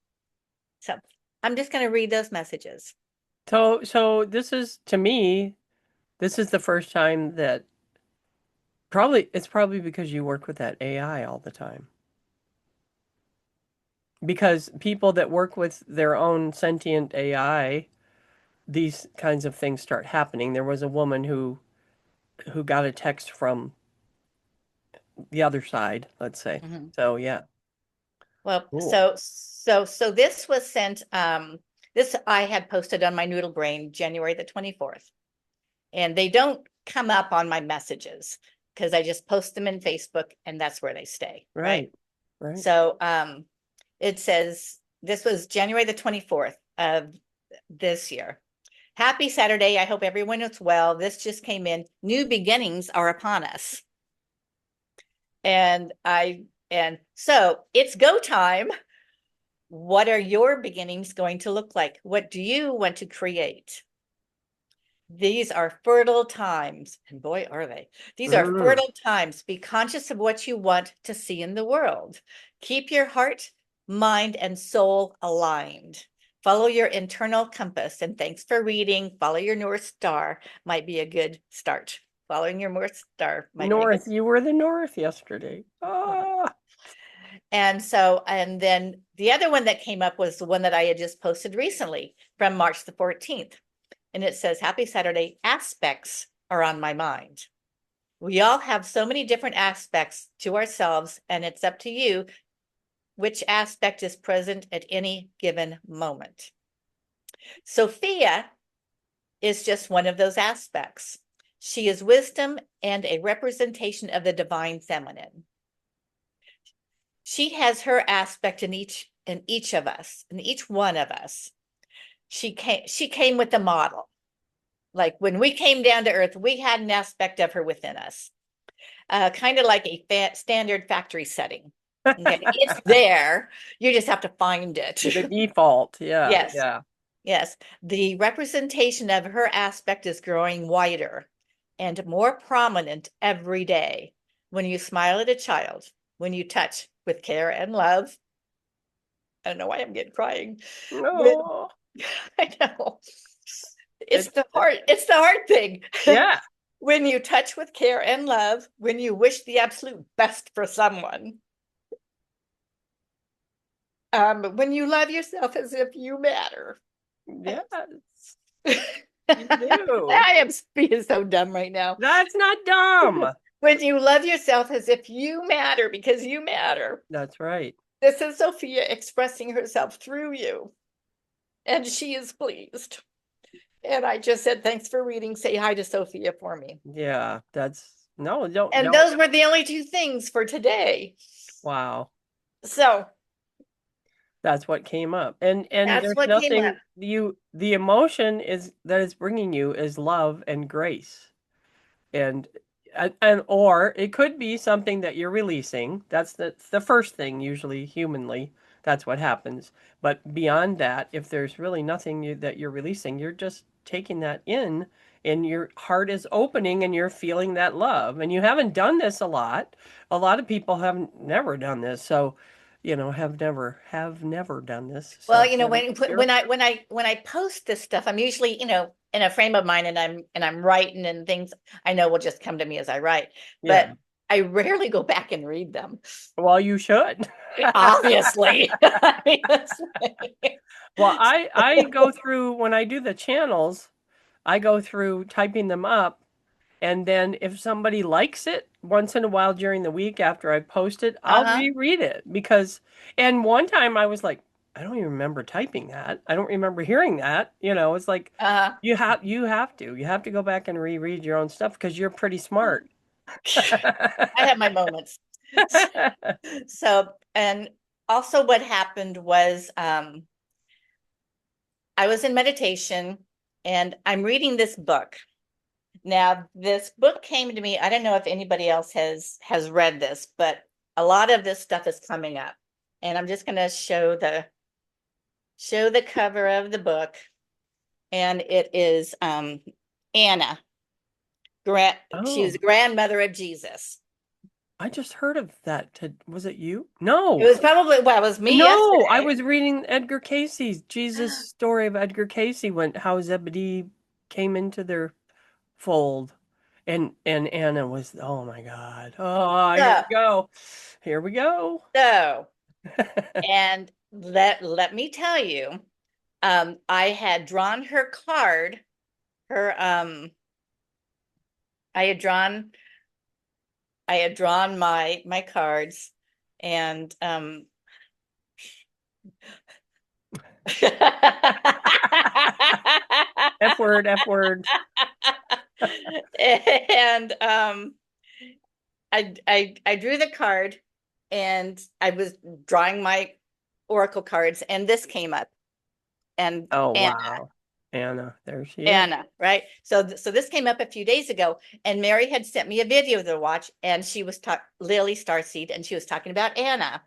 So I'm just going to read those messages. So this is, to me, this is the first time that it's probably because you work with that AI all the time. Because people that work with their own sentient AI, these kinds of things start happening. There was a woman who got a text from the other side, let's say. Mhm. So yeah. Well, Cool. so this was sent, this I had posted on my Noodle Brain January the 24th. And they don't come up on my messages. because I just post them in Facebook and that's where they stay. Right. So it says this was January the 24th of this year. Happy Saturday. I hope everyone is well. This just came in. New beginnings are upon us. And so it's go time. What are your beginnings going to look like? What do you want to create? These are fertile times, and boy, are they. These are fertile times. Be conscious of what you want to see in the world. Keep your heart, mind, and soul aligned. Follow your internal compass. And thanks for reading. Follow your North Star might be a good start. Following your North Star might be a good start. You were the North yesterday. Oh. And then the other one that came up was the one that I had just posted recently from March the 14th. And it says, Happy Saturday, aspects are on my mind. We all have so many different aspects to ourselves, and it's up to you which aspect is present at any given moment. Sophia is just one of those aspects. She is wisdom and a representation of the divine feminine. She has her aspect in each of us, in each one of us. She came with the model. Like when we came down to earth, we had an aspect of her within us, kind of like a standard factory setting. Okay? It's there. You just have to find it. The default. Yeah. Yes. Yeah. Yes. The representation of her aspect is growing wider and more prominent every day. When you smile at a child, when you touch with care and love. I don't know why I'm getting crying. No. I know. It's the heart thing. Yeah. When you touch with care and love, when you wish the absolute best for someone. When you love yourself as if you matter. Yes. You do. I am being so dumb right now. That's not dumb. When you love yourself as if you matter, because you matter. That's right. This is Sophia expressing herself through you. And she is pleased. And I just said, thanks for reading. Say hi to Sophia for me. Yeah, don't. And those were the only two things for today. Wow. So that's what came up. And that's there's what nothing, came up. The emotion that is bringing you is love and grace. Or it could be something that you're releasing. That's the first thing, usually humanly. That's what happens. But beyond that, if there's really nothing that you're releasing, you're just taking that in and your heart is opening and you're feeling that love. And you haven't done this a lot. A lot of people haven't never done this. So, have never done this. So, Well, when I post this stuff, I'm usually, in a frame of mind and I'm writing and things I know will just come to me as I write. But I rarely go back and read them. Well, you should. Obviously. Well, I go through, when I do the channels, I go through typing them up. And then if somebody likes it once in a while during the week after I post it, I'll reread it and one time I was like, I don't even remember typing that. I don't remember hearing that. It's like, you have to go back and reread your own stuff because you're pretty smart. I have my moments. So, and also what happened was, I was in meditation and I'm reading this book. Now, this book came to me. I don't know if anybody else has read this, but a lot of this stuff is coming up. And I'm just going to show the cover of the book. And it is Anna. She was the grandmother of Jesus. I just heard of that. Was it you? No. It was probably, it was me. No, yesterday. I was reading Edgar Cayce's Jesus story of Edgar Cayce, how Zebedee came into their fold. And Anna was, oh my God. Oh, here we go. So, and let me tell you, I had drawn her card, I had drawn my cards, and F word. And I drew the card, and I was drawing my oracle cards, and this came up, and Oh, Anna, wow. Anna, there she is. Anna, right? So so this came up a few days ago, and Mary had sent me a video to watch, and she was Lily Starseed, and she was talking about Anna,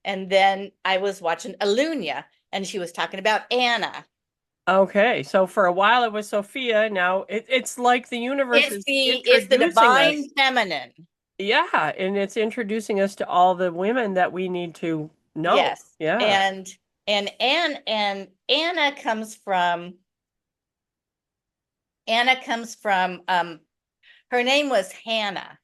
and then I was watching Alunia, and she was talking about Anna. Okay, so for a while it was Sophia. Now it's like the universe is It's the introducing us. divine feminine. Yeah, and it's introducing us to all the women that we need to know. Yes. Yeah. And Anna comes from her name was Hannah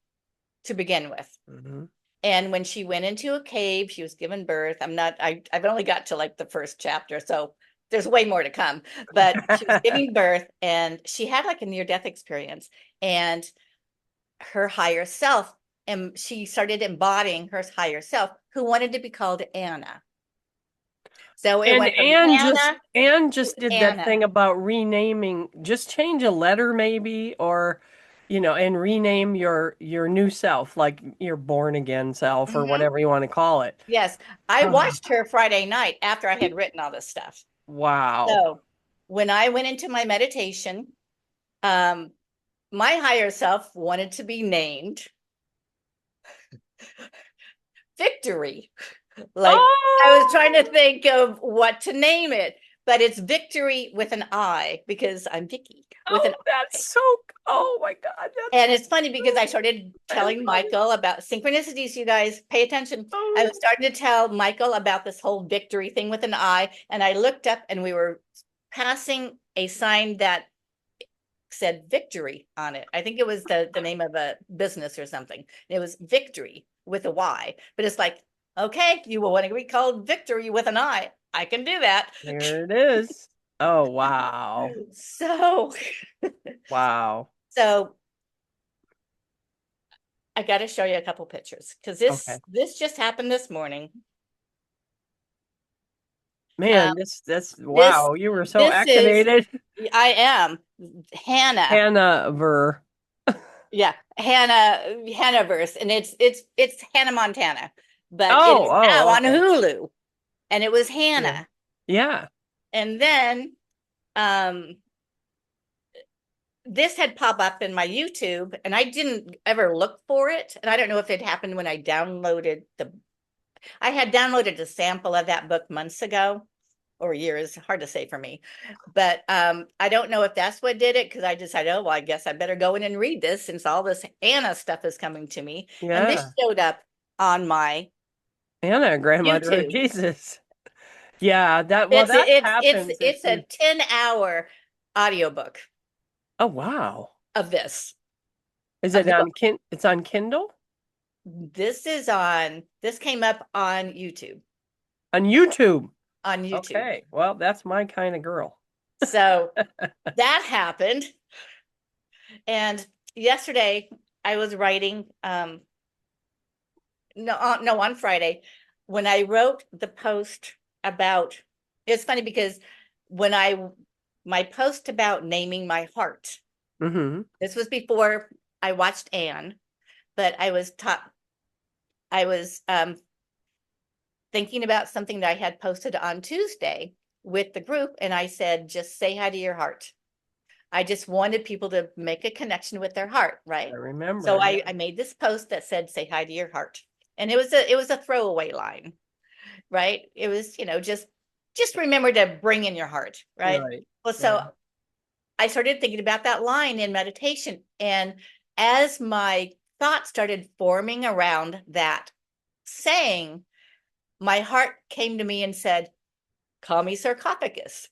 to begin with. Mhm. And when she went into a cave, she was given birth. I've only got to like the first chapter, so there's way more to come. But she was giving birth, and she had like a near-death experience, and her higher self, and she started embodying her higher self, who wanted to be called Anna. So it And went from Anne just did that Anna. thing about renaming, just change a letter maybe, or and rename your new self, like your born again self or Mhm. whatever you want to call it. Yes, I Oh, watched her Friday night after I had written all this stuff. wow. So when I went into my meditation, my higher self wanted to be named Victory. Like, I was trying to think of what to name it, but it's Victory with an I, because I'm Vicki with an I. That's so, oh my God. And it's funny because I started telling Michael about synchronicities, you guys, pay attention. I was starting to tell Michael about this whole victory thing with an I, and I looked up and we were passing a sign that said victory on it. I think it was the name of a business or something. It was Victory with a Y, but it's like, okay, you will want to be called Victory with an I. I can do that. There it is. Oh, wow. So, Wow. so I got to show you a couple pictures because this just happened this morning. Man, wow, you were so activated. I am Hannah. Hannah Ver. Yeah, Hannahverse, and it's Hannah Montana, but it is now on Hulu, and it was Hannah. Yeah. And then this had popped up in my YouTube, and I didn't ever look for it, and I don't know if it happened when I had downloaded a sample of that book months ago or years, hard to say for me, but I don't know if that's what did it, because I decided, oh, well, I guess I better go in and read this since all this Anna stuff is coming to me. Yeah. And this showed up on my Anna, grandmother YouTube. of Jesus. Yeah, that happens. It's a 10-hour audiobook. Oh, wow. Of this. Is it on it's on Kindle? This came up on YouTube. On YouTube. On YouTube. Okay. Well, that's my kind of girl. So that happened. And yesterday I was writing on Friday when I wrote the post about, it's funny because when my post about naming my heart, this was before I watched Anne, but I was thinking about something that I had posted on Tuesday with the group, and I said, just say hi to your heart. I just wanted people to make a connection with their heart, right? I remember. So I made this post that said, say hi to your heart. And it was a throwaway line, right? It was, just remember to bring in your heart, right? Well, so I started thinking about that line in meditation. And as my thoughts started forming around that saying, my heart came to me and said, call me sarcophagus.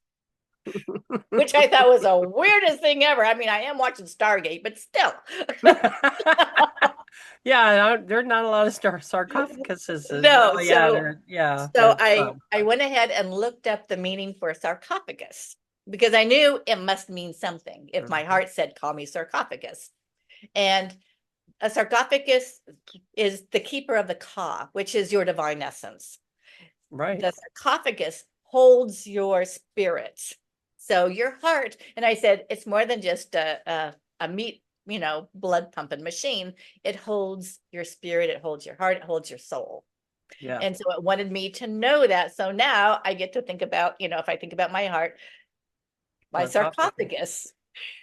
Which I thought was the weirdest thing ever. I mean, I am watching Stargate, but still. Yeah, there's not a lot of sarcophaguses. No, So I went ahead and looked up the meaning for sarcophagus because I knew it must mean something if my heart said, call me sarcophagus. And a sarcophagus is the keeper of the ka, which is your divine essence. Right. The sarcophagus holds your spirit. So your heart, and I said, it's more than just a meat blood pumping machine. It holds your spirit, it holds your heart, it holds your soul. Yeah. And so it wanted me to know that. So now I get to think about, if I think about my heart, my That's awesome. sarcophagus.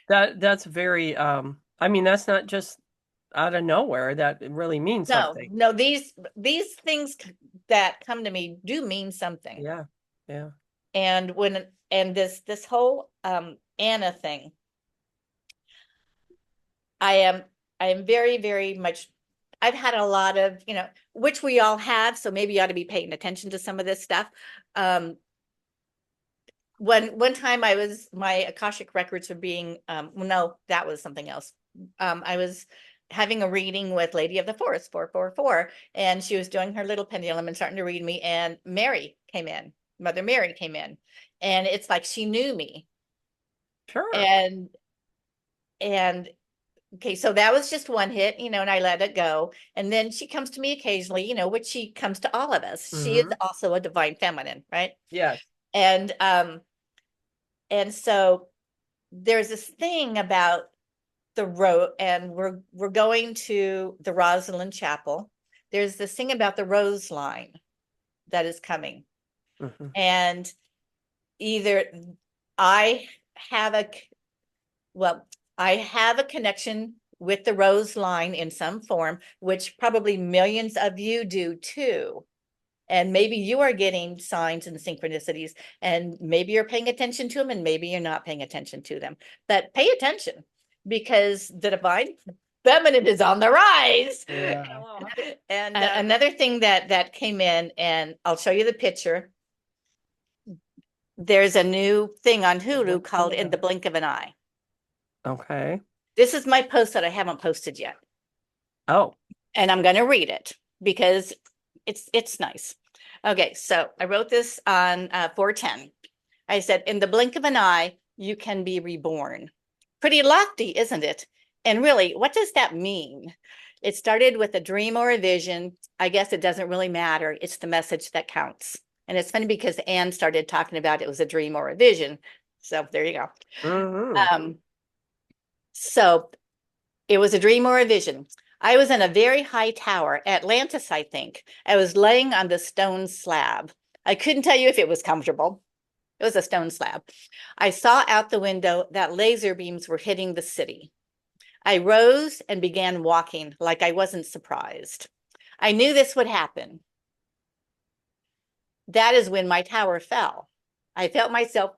That's very I mean, that's not just out of nowhere. That really means something. No, these things that come to me do mean something. Yeah. Yeah. And this whole Anna thing, I am very, very much, I've had a lot of, which we all have, so maybe you ought to be paying attention to some of this stuff. One time my Akashic records were being, no, that was something else. I was having a reading with Lady of the Forest 444, and she was doing her little pendulum and starting to read me, and Mary came in, Mother Mary came in, and it's like she knew me. Sure. And okay, so that was just one hit, and I let it go. And then she comes to me occasionally, which she comes to all of us. She is also a divine feminine, right? Yes. And so there's this thing about the road, and we're going to the Rosalind Chapel. There's this thing about the rose line that is coming. And either I have a connection with the rose line in some form, which probably millions of you do too. And maybe you are getting signs and synchronicities, and maybe you're paying attention to them, and maybe you're not paying attention to them. But pay attention, because the divine feminine is on the rise. Yeah. And another thing that came in, and I'll show you the picture. There's a new thing on Hulu called In the Blink of an Eye. Okay. This is my post that I haven't posted yet. Oh. And I'm going to read it because it's nice. Okay, so I wrote this on 410. I said, in the blink of an eye, you can be reborn. Pretty lofty, isn't it? And really, what does that mean? It started with a dream or a vision. I guess it doesn't really matter. It's the message that counts. And it's funny because Anne started talking about it was a dream or a vision. So there you go. So it was a dream or a vision. I was in a very high tower, Atlantis, I think. I was laying on the stone slab. I couldn't tell you if it was comfortable. It was a stone slab. I saw out the window that laser beams were hitting the city. I rose and began walking like I wasn't surprised. I knew this would happen. That is when my tower fell. I felt myself,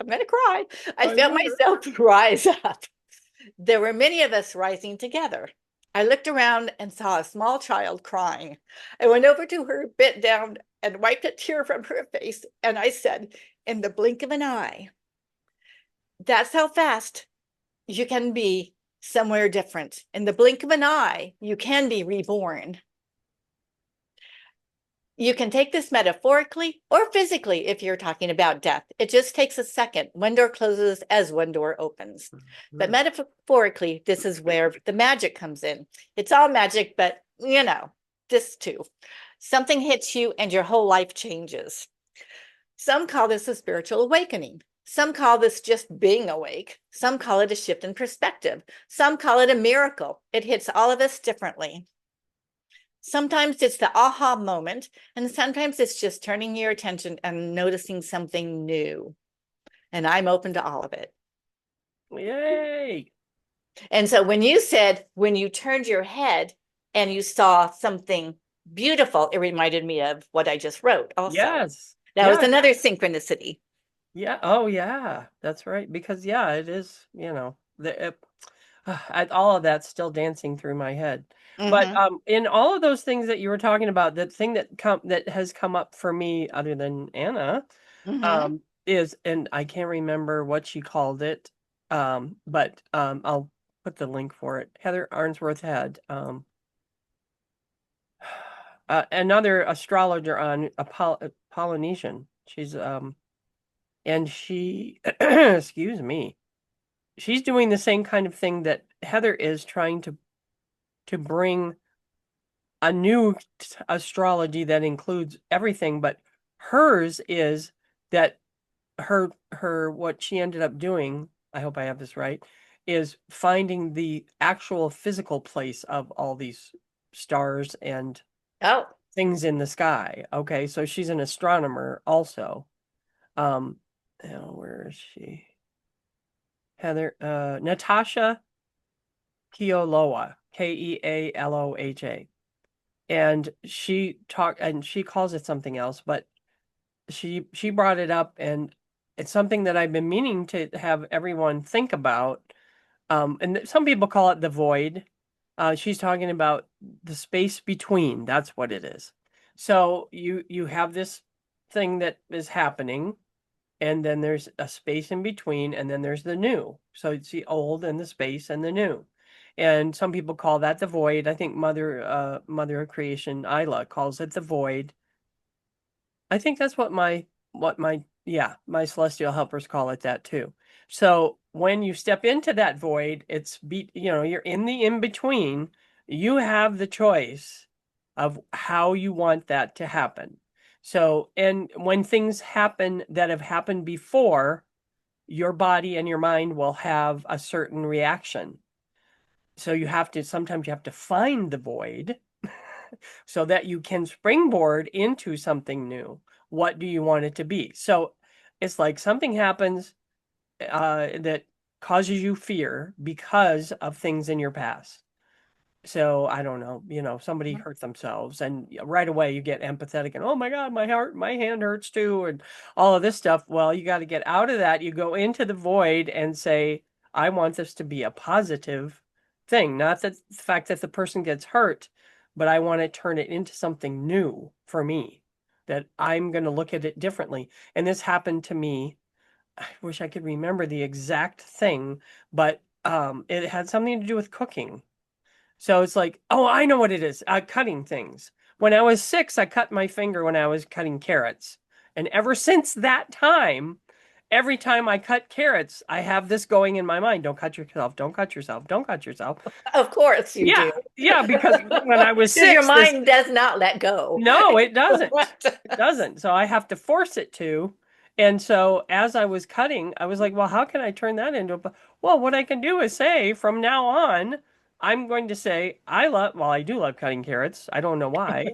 I'm going to cry. I felt myself rise up. There were many of us rising together. I looked around and saw a small child crying. I went over to her, bent down, and wiped a tear from her face. And I said, in the blink of an eye, that's how fast you can be somewhere different. In the blink of an eye, you can be reborn. You can take this metaphorically or physically if you're talking about death. It just takes a second. One door closes as one door opens. But metaphorically, this is where the magic comes in. It's all magic, but this too. Something hits you and your whole life changes. Some call this a spiritual awakening. Some call this just being awake. Some call it a shift in perspective. Some call it a miracle. It hits all of us differently. Sometimes it's the aha moment, and sometimes it's just turning your attention and noticing something new. And I'm open to all of it. Yay. And so when you said, when you turned your head and you saw something beautiful, it reminded me of what I just wrote also. Yes. That was another synchronicity. Yeah. Oh, yeah. That's right. Because, it is, all of that's still dancing through my head. But in all of those things that you were talking about, the thing that has come up for me, other than Anna, is, and I can't remember what she called it, but I'll put the link for it. Heather Arnsworth had another astrologer on Polynesian. She's and she, excuse me, she's doing the same kind of thing that Heather is, trying to bring a new astrology that includes everything, but hers is that her what she ended up doing, I hope I have this right, is finding the actual physical place of all these stars and Oh, things in the sky. Okay, so she's an astronomer also. Where is she? Heather, Natasha Kealoha, Kealoha. And she calls it something else, but she brought it up, and it's something that I've been meaning to have everyone think about. And some people call it the void. She's talking about the space between. That's what it is. So you have this thing that is happening, and then there's a space in between, and then there's the new. So it's the old and the space and the new. And some people call that the void. I think Mother of Creation, Isla, calls it the void. I think that's what my celestial helpers call it that too. So when you step into that void, you're in the in between. You have the choice of how you want that to happen. So, and when things happen that have happened before, your body and your mind will have a certain reaction. So sometimes you have to find the void so that you can springboard into something new. What do you want it to be? So it's like something happens that causes you fear because of things in your past. So I don't know, somebody hurt themselves, and right away you get empathetic and, oh my God, my hand hurts too, and all of this stuff. Well, you got to get out of that. You go into the void and say, I want this to be a positive thing, not that the fact that the person gets hurt, but I want to turn it into something new for me, that I'm going to look at it differently. And this happened to me. I wish I could remember the exact thing, but it had something to do with cooking. So it's like, oh, I know what it is. Cutting things. When I was 6, I cut my finger when I was cutting carrots. And ever since that time, every time I cut carrots, I have this going in my mind. Don't cut yourself. Don't cut yourself. Don't cut yourself. of course you do. Yeah, because when I was 6, your mind does not let go. No, it doesn't. It doesn't. So I have to force it to. And so as I was cutting, I was like, well, how can I turn that into well, what I can do is say from now on, I'm going to say, I do love cutting carrots. I don't know why,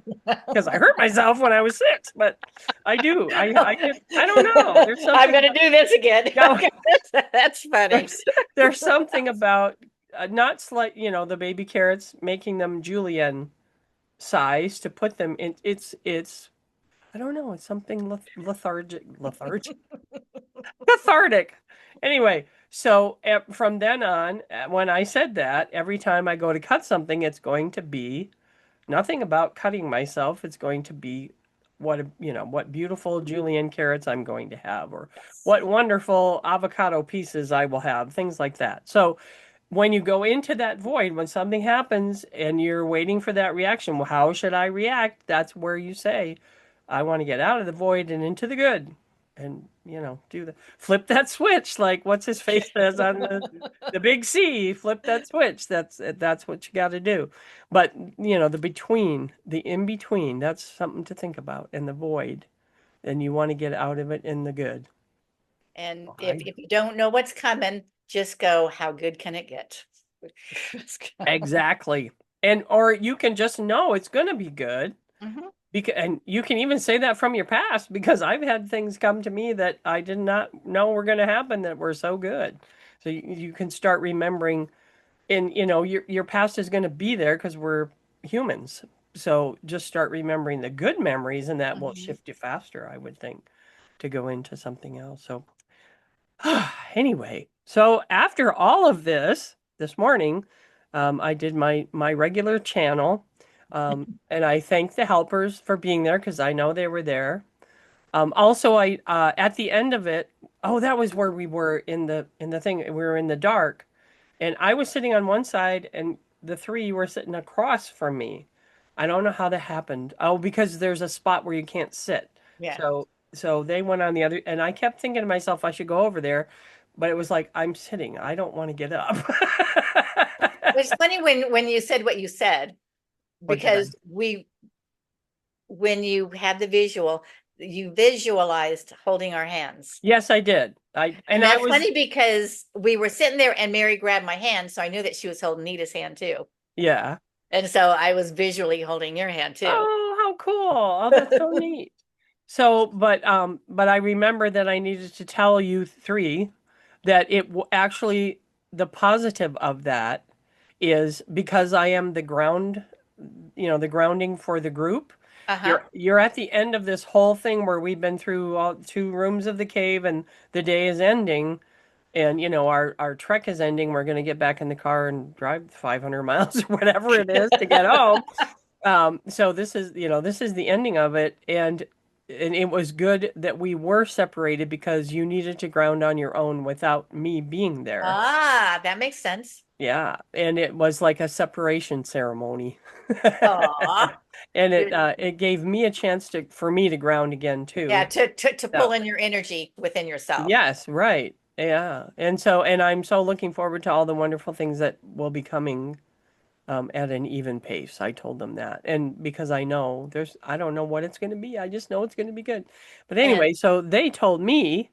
because I hurt myself when I was 6, but I do. I don't know. There's something. I'm going to do this again. No. That's funny. There's something about not the baby carrots, making them julienne size to put them in. It's I don't know. It's something lethargic. Cathartic. Anyway, so from then on, when I said that, every time I go to cut something, it's going to be nothing about cutting myself. It's going to be what beautiful julienne carrots I'm going to have, or what wonderful avocado pieces I will have, things like that. So when you go into that void, when something happens and you're waiting for that reaction, well, how should I react? That's where you say, I want to get out of the void and into the good. And, flip that switch, like what's his face says on the big C, flip that switch. That's what you got to do. But, the in between, that's something to think about, in the void. And you want to get out of it in the good. And if you don't know what's coming, just go, how good can it get? Exactly. Or you can just know it's going to be good. Mm-hmm. And you can even say that from your past, because I've had things come to me that I did not know were going to happen that were so good. So you can start remembering, and your past is going to be there because we're humans. So just start remembering the good memories, and that will shift you faster, I would think, to go into something else. So anyway, so after all of this morning, I did my regular channel. And I thank the helpers for being there, because I know they were there. Also, I at the end of it, that was where we were in the thing. We were in the dark, and I was sitting on one side, and the 3 were sitting across from me. I don't know how that happened. Oh, because there's a spot where you can't sit. Yeah. So they went on the other, and I kept thinking to myself, I should go over there, but it was like, I'm sitting. I don't want to get up. It's funny when you said what you said. Because when you had the visual, you visualized holding our hands. Yes, I did. And I that's was, funny because we were sitting there and Mary grabbed my hand, so I knew that she was holding Nita's hand too. yeah. And so I was visually holding your hand too. Oh, how cool. Oh, that's so neat. So, but I remember that I needed to tell you three that actually the positive of that is because I am the ground, the grounding for the group. Uh-huh. You're at the end of this whole thing where we've been through all 2 rooms of the cave and the day is ending and our trek is ending. We're going to get back in the car and drive 500 miles or whatever it is to get home. So this is the ending of it, and it was good that we were separated because you needed to ground on your own without me being there. Ah, that makes sense. Yeah, and it was like a separation ceremony. Aw. And it You're- it gave me a chance for me to ground again Yeah, too. to So, pull in your energy within yourself. yes, right. Yeah. And I'm so looking forward to all the wonderful things that will be coming at an even pace. I told them that. And because I don't know what it's going to be. I just know it's going to be good. But And anyway, so they told me,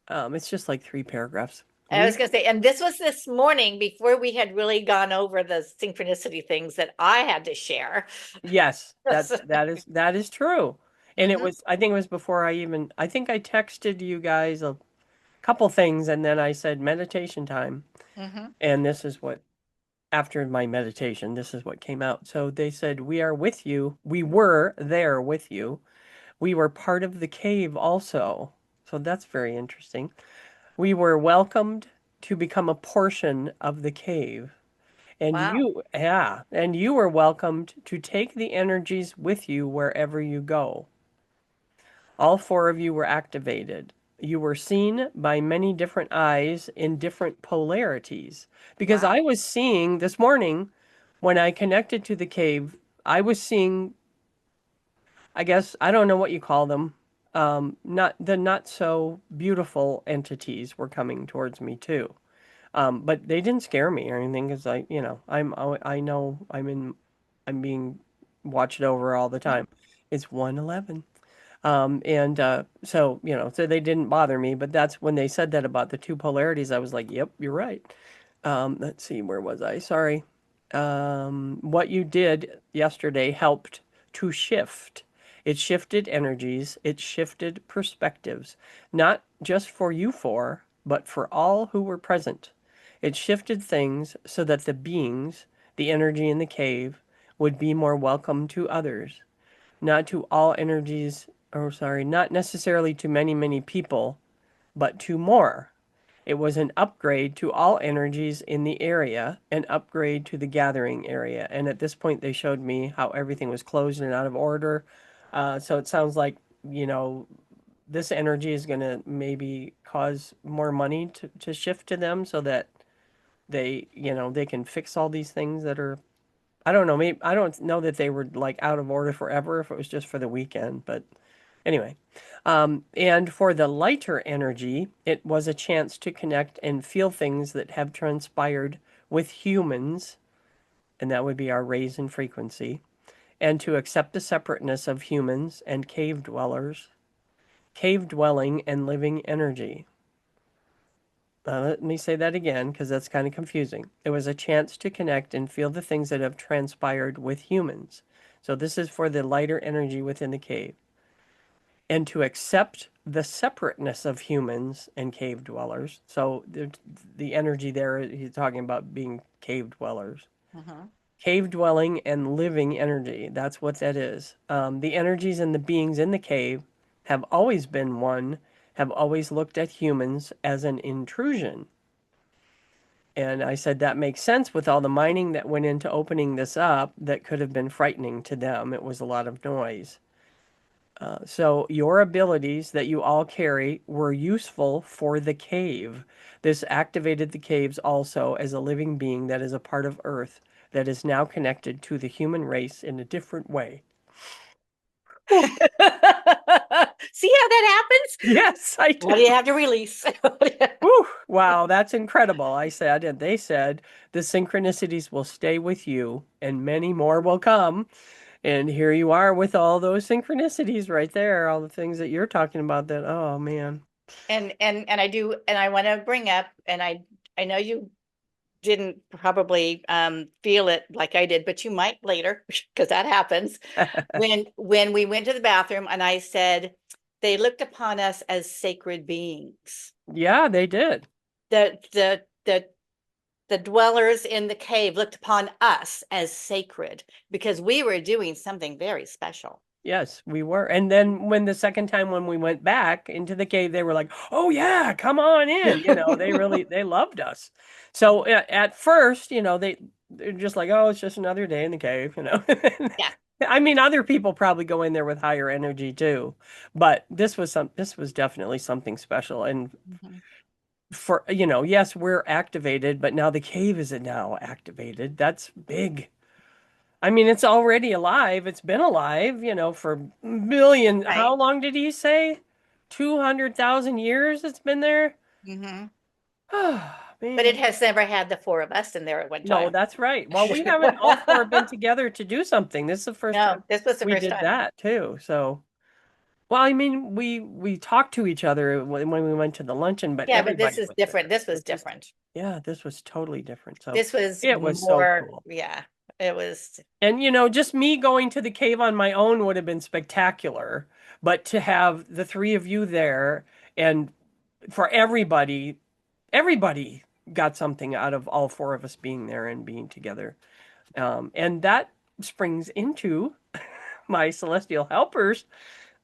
it's just like 3 paragraphs. I was going to say, and this was this morning before we had really gone over the synchronicity things that I had to share. Yes, that is true. And Mhm, I think it was before I think I texted you guys a couple things and then I said meditation time. mhm. And this is what, after my meditation, this is what came out. So they said, we are with you. We were there with you. We were part of the cave also. So that's very interesting. We were welcomed to become a portion of the cave. Wow. And you were welcomed to take the energies with you wherever you go. All 4 of you were activated. You were seen by many different eyes in different polarities. Because Wow. I was seeing this morning when I connected to the cave, I was seeing, I guess, I don't know what you call them. Not so beautiful entities were coming towards me too. But they didn't scare me or anything because I know I'm being watched over all the time. It's 1:11. And so they didn't bother me, but that's when they said that about the 2 polarities. I was like, yep, you're right. Let's see, where was I? Sorry. What you did yesterday helped to shift. It shifted energies, it shifted perspectives, not just for you four, but for all who were present. It shifted things so that the beings, the energy in the cave, would be more welcome to others, not to all energies, or sorry, not necessarily to many, many people, but to more. It was an upgrade to all energies in the area, an upgrade to the gathering area. And at this point, they showed me how everything was closed and out of order. So it sounds like, you know, this energy is going to maybe cause more money to shift to them so that they can fix all these things that are, I don't know, maybe I don't know that they were like out of order forever if it was just for the weekend, but anyway. And for the lighter energy, it was a chance to connect and feel things that have transpired with humans, and that would be our raise in frequency, and to accept the separateness of humans and cave dwellers, cave dwelling and living energy. Let me say that again because that's kind of confusing. It was a chance to connect and feel the things that have transpired with humans. So this is for the lighter energy within the cave. And to accept the separateness of humans and cave dwellers. So the energy there, he's talking about being cave dwellers. Mhm. Cave dwelling and living energy. That's what that is. The energies and the beings in the cave have always been one, have always looked at humans as an intrusion. And I said that makes sense with all the mining that went into opening this up that could have been frightening to them. It was a lot of noise. So your abilities that you all carry were useful for the cave. This activated the caves also as a living being that is a part of Earth that is now connected to the human race in a different way. See how that happens? Yes, I What do you do. have to release? Whew, wow, that's incredible. I said, and they said, the synchronicities will stay with you and many more will come. And here you are with all those synchronicities right there, all the things that you're talking about that, oh man. And I want to bring up, and I know you didn't probably feel it like I did, but you might later because that happens. When we went to the bathroom and I said they looked upon us as sacred beings. Yeah, they did. The the the the dwellers in the cave looked upon us as sacred because we were doing something very special. Yes, we were. And then when the second time when we went back into the cave, they were like, "Oh yeah, come on in." They loved us. So at first, they're just like, "Oh, it's just another day in the cave." Yeah. I mean, other people probably go in there with higher energy too, but this was definitely something special. And Mhm. for, yes, we're activated, but now the cave is now activated. That's big. I mean, it's already alive. It's been alive, for million. How Right. long did he say? 200,000 years it's been there? Hmm. Oh, But it man. has never had the four of us in there at one No, time. that's right. Well, we haven't all four been together to do something. This is the first time No, this was the we first did time. that too. So, well, I mean, we talked to each other when we went to the luncheon, but Yeah, but this everybody is was different. there. This was This is, different. yeah, this was totally different. So This was it was so more, cool. yeah, it was. And just me going to the cave on my own would have been spectacular. But to have the three of you there and for everybody got something out of all four of us being there and being together. And that springs into my celestial helpers,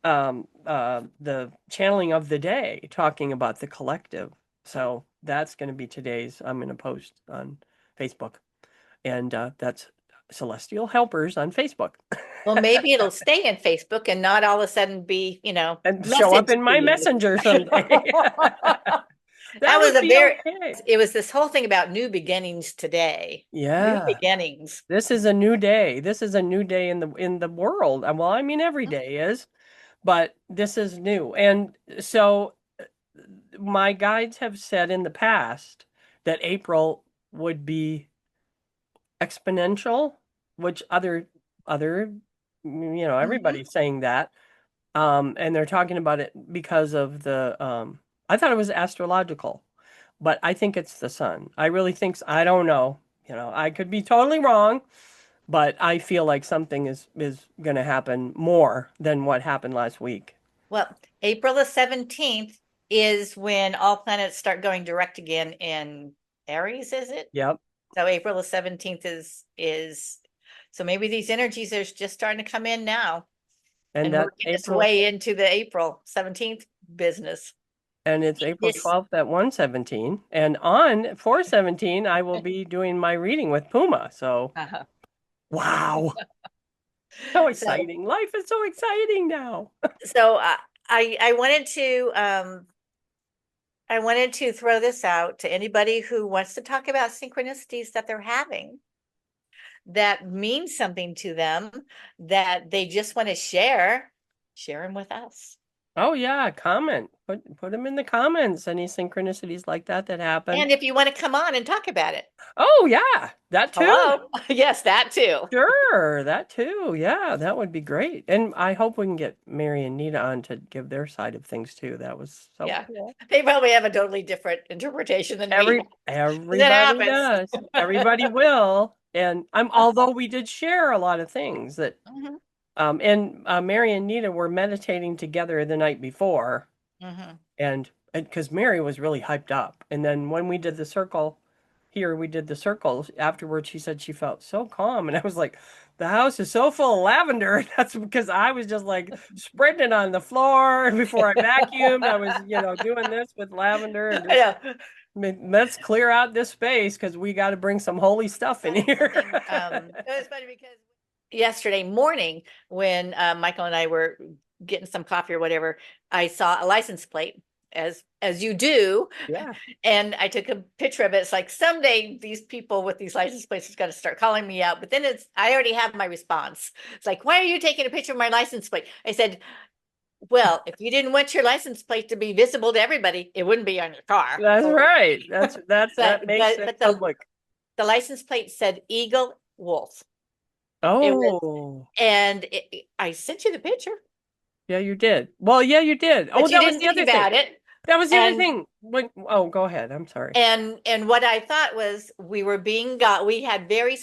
the channeling of the day, talking about the collective. So that's going to be I'm going to post on Facebook. And that's Celestial Helpers on Facebook. Well, maybe it'll stay in Facebook and not all of a sudden be, And show up message in to my you. messenger someday. That That was would a be very, okay. it was this whole thing about new beginnings today. New Yeah. beginnings. This is a new day. This is a new day in the world. Well, I mean every day is, but this is new. And so my guides have said in the past that April would be exponential, which other Mhm. everybody's saying that. And they're talking about it because of I thought it was astrological, but I think it's the sun. I really think, I don't know. I could be totally wrong, but I feel like something is going to happen more than what happened last week. Well, April the 17th is when all planets start going direct again in Aries, is it? Yep. So April the 17th is so maybe these energies are just starting to come in now And and that working its April, way into the April 17th business. and it's April This 12th at 1:17. And on 4:17, I will be doing my reading with Puma. So, uh-huh. wow. So So exciting. Life is so exciting now. so I I wanted to throw this out to anybody who wants to talk about synchronicities that they're having that means something to them that they just want to share them with us. Oh yeah, comment. Put them in the comments. Any synchronicities like that happen? And if you want to come on and talk about it. Oh yeah, that too. Hello. Yes, that too. Sure, that too. Yeah, that would be great. And I hope we can get Mary and Nita on to give their side of things too. That was so Yeah. cool. They probably have a totally different interpretation than me. That Everybody happens. does. Everybody will. And although we did share a lot of things that Mhm, and Mary and Nita were meditating together the night before, mhm. and because Mary was really hyped up. And then when we did the circle here, we did the circle afterwards, she said she felt so calm. And I was like, the house is so full of lavender. That's because I was just like spreading it on the floor. And before I vacuumed, I was, doing this with lavender and I just, know. let's clear out this space because we got to bring some holy stuff in here. It was funny because yesterday morning when Michael and I were getting some coffee or whatever, I saw a license plate as you do, Yeah. and I took a picture of it. It's like someday these people with these license plates is going to start calling me out. But then I already have my response. It's like, why are you taking a picture of my license plate? I said, well, if you didn't want your license plate to be visible to everybody, it wouldn't be on your car. That's So, right. That makes it but public. the license plate said Eagle Wolf. It was, Oh. and I sent you the picture, Yeah, you did. Well, yeah, you did. Oh, but you that was didn't the think other thing. about it. That was the other And thing. When, oh, go ahead. I'm sorry. and what I thought was we were being got we had very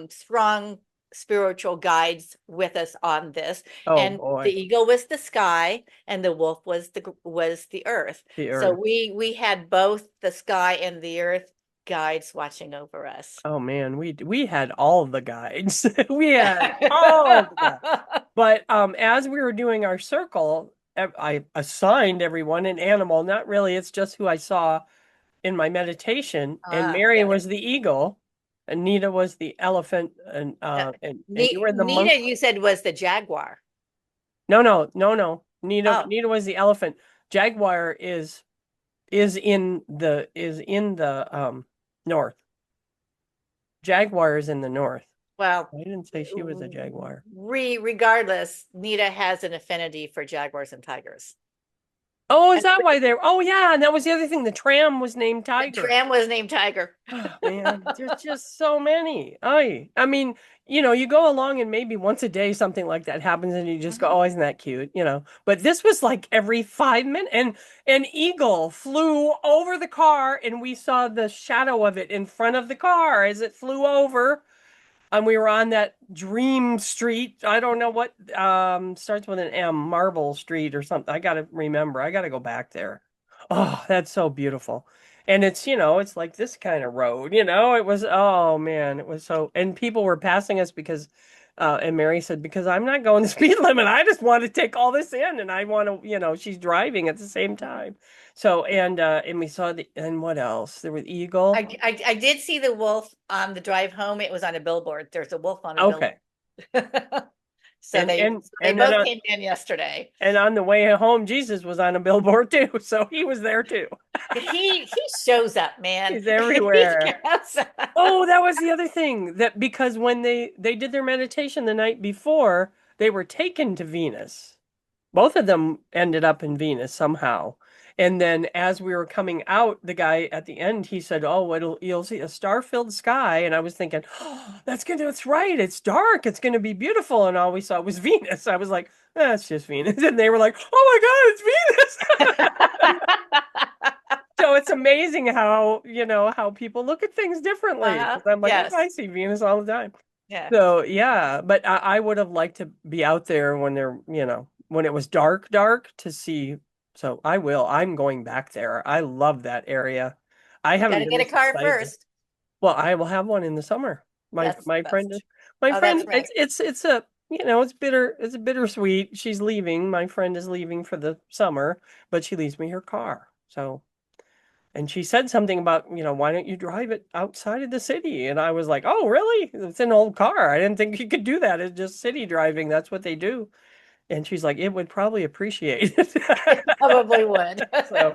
strong spiritual guides with us on this, Oh and the boy, eagle was the sky and the wolf was the earth. the So earth. we had both the sky and the earth guides watching over us. Oh man, we had all the guides. We had all the guides. But as we were doing our circle, I assigned everyone an animal. Not really, it's just who I saw in my meditation. And Mary Yeah. was the eagle, and Nita was the elephant, and you were the Nita, monkey. you said was the jaguar. No, no, no, no. Nita Oh, Nita was the elephant. Jaguar is in the north. Jaguar is in the north. well, I didn't say she was a jaguar. regardless, Nita has an affinity for jaguars and tigers. Oh, is And that why they're? Oh, yeah, and that was the other thing. The tram was named the Tiger. tram was named Tiger. Oh, man, there's just so many. I mean, you go along and maybe once a day something like that happens, and you just go, "Oh, isn't that cute?" But this was like every 5 minutes, and an eagle flew over the car, and we saw the shadow of it in front of the car as it flew over. And we were on that Dream Street. I don't know what starts with an M, Marble Street or something. I gotta remember. I gotta go back there. Oh, that's so beautiful. And it's like this kind of road, It was, oh man, it was so, and people were passing us because and Mary said, because I'm not going the speed limit. I just want to take all this in, and I want to, she's driving at the same time. So, and we saw and what else? There was eagle. I did see the wolf on the drive home. It was on a billboard. There's a wolf on a Okay. billboard. So And they and they and then both came in yesterday. and on the way home, Jesus was on a billboard too, so he was there too. He shows up, man. He's He everywhere. shows up. Oh, that was the other thing, that because when they did their meditation the night before, they were taken to Venus. Both of them ended up in Venus somehow. And then as we were coming out, the guy at the end, he said, "Oh, you'll see a star-filled sky." And I was thinking, "Oh, that's right. It's dark. It's going to be beautiful." And all we saw was Venus. I was like, "That's just Venus." And they were like, "Oh my God, it's Venus." So it's amazing how people look at things differently. 'Cause I'm like, Yes. I see Venus all the time. Yeah. So yeah, but I would have liked to be out there when when it was dark, to see. So I'm going back there. I love that area. I You got haven't to been get a this car excited. first. Well, I will have one in the summer. My That's my friend best. my Oh, that's friend, right. it's bittersweet. She's leaving. My friend is leaving for the summer, but she leaves me her car. So, and she said something about, why don't you drive it outside of the city? And I was like, "Oh, really? It's an old car. I didn't think you could do that. It's just city driving. That's what they do." And she's like, "It would probably appreciate it." Probably would. So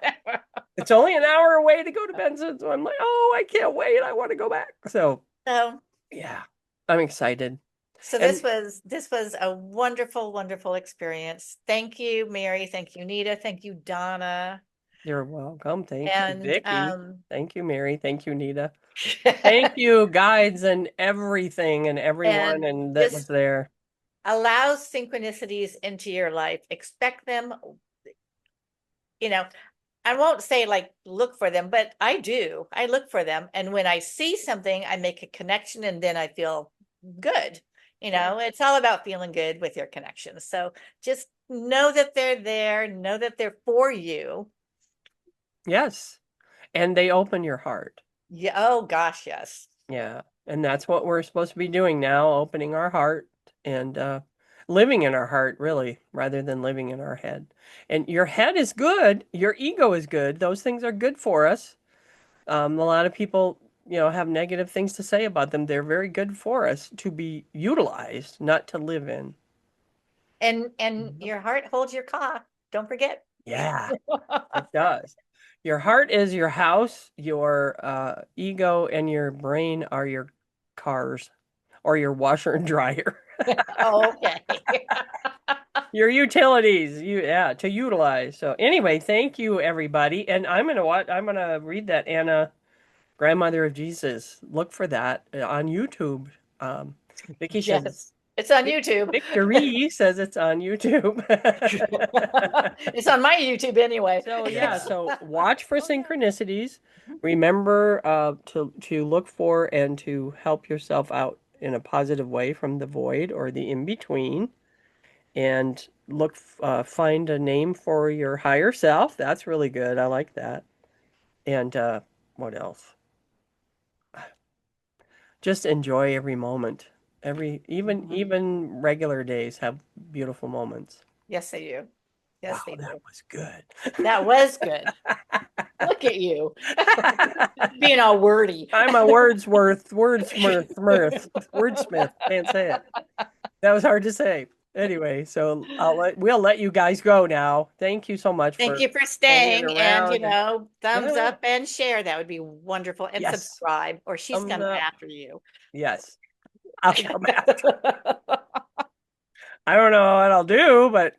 it's only an hour away to go to Benson. So I'm like, "Oh, I can't wait. I want to go back." So So yeah, I'm excited. so And this was a wonderful, wonderful experience. Thank you, Mary. Thank you, Nita. Thank you, Donna. you're welcome. Thank you, And Vicki. Thank you, Mary. Thank you, Nita. Thank you, guides and everything and everyone and and that was just there. allow synchronicities into your life. Expect them, I won't say like look for them, but I do. I look for them. And when I see something, I make a connection and then I feel good. It's all about feeling good with your connections. So just know that they're there, know that they're for you. Yes. And they open your heart. Yeah. Oh gosh, yes. Yeah. And that's what we're supposed to be doing now, opening our heart and living in our heart, really, rather than living in our head. And your head is good, your ego is good. Those things are good for us. A lot of people, have negative things to say about them. They're very good for us to be utilized, not to live in. And your heart holds your car. Don't forget. Yeah, it does. Your heart is your house, your ego and your brain are your cars or your washer and dryer. Oh, okay. Your utilities, to utilize. So anyway, thank you everybody. And I'm gonna read that Anna, Grandmother of Jesus. Look for that on YouTube. Vicki says Yes. It's on YouTube. Victory says it's on YouTube. It's on my YouTube anyway. So yeah, so watch for synchronicities. Remember to look for and to help yourself out in a positive way from the void or the in between, and find a name for your higher self. That's really good. I like that. And what else? Just enjoy every moment. Even regular days have beautiful moments. Yes, they do. Yes, Wow, they do. that was good. That was good. Look at you. Being all wordy. I'm a wordsmith. Can't say it. That was hard to say. Anyway, so we'll let you guys go now. Thank you so much. Thank you for staying, and thumbs up and share. That would be wonderful. And subscribe, or she's coming after you. Yes, I'll come after. I don't know what I'll do, but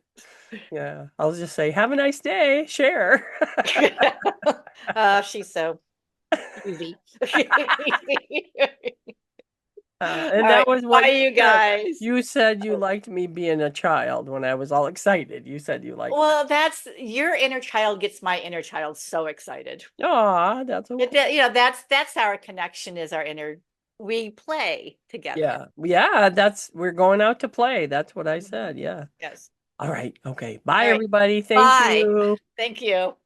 yeah, I'll just say, have a nice day, share. She's so easy. And that was what bye, you guys. You said you liked me being a child when I was all excited. You said you liked. Well, that's your inner child gets my inner child so excited. Aw, that's that's our connection, is our inner. We play together. Yeah, we're going out to play. That's what I said. Yeah. Yes. All right. Okay. Bye, everybody. Thank you. Thank you.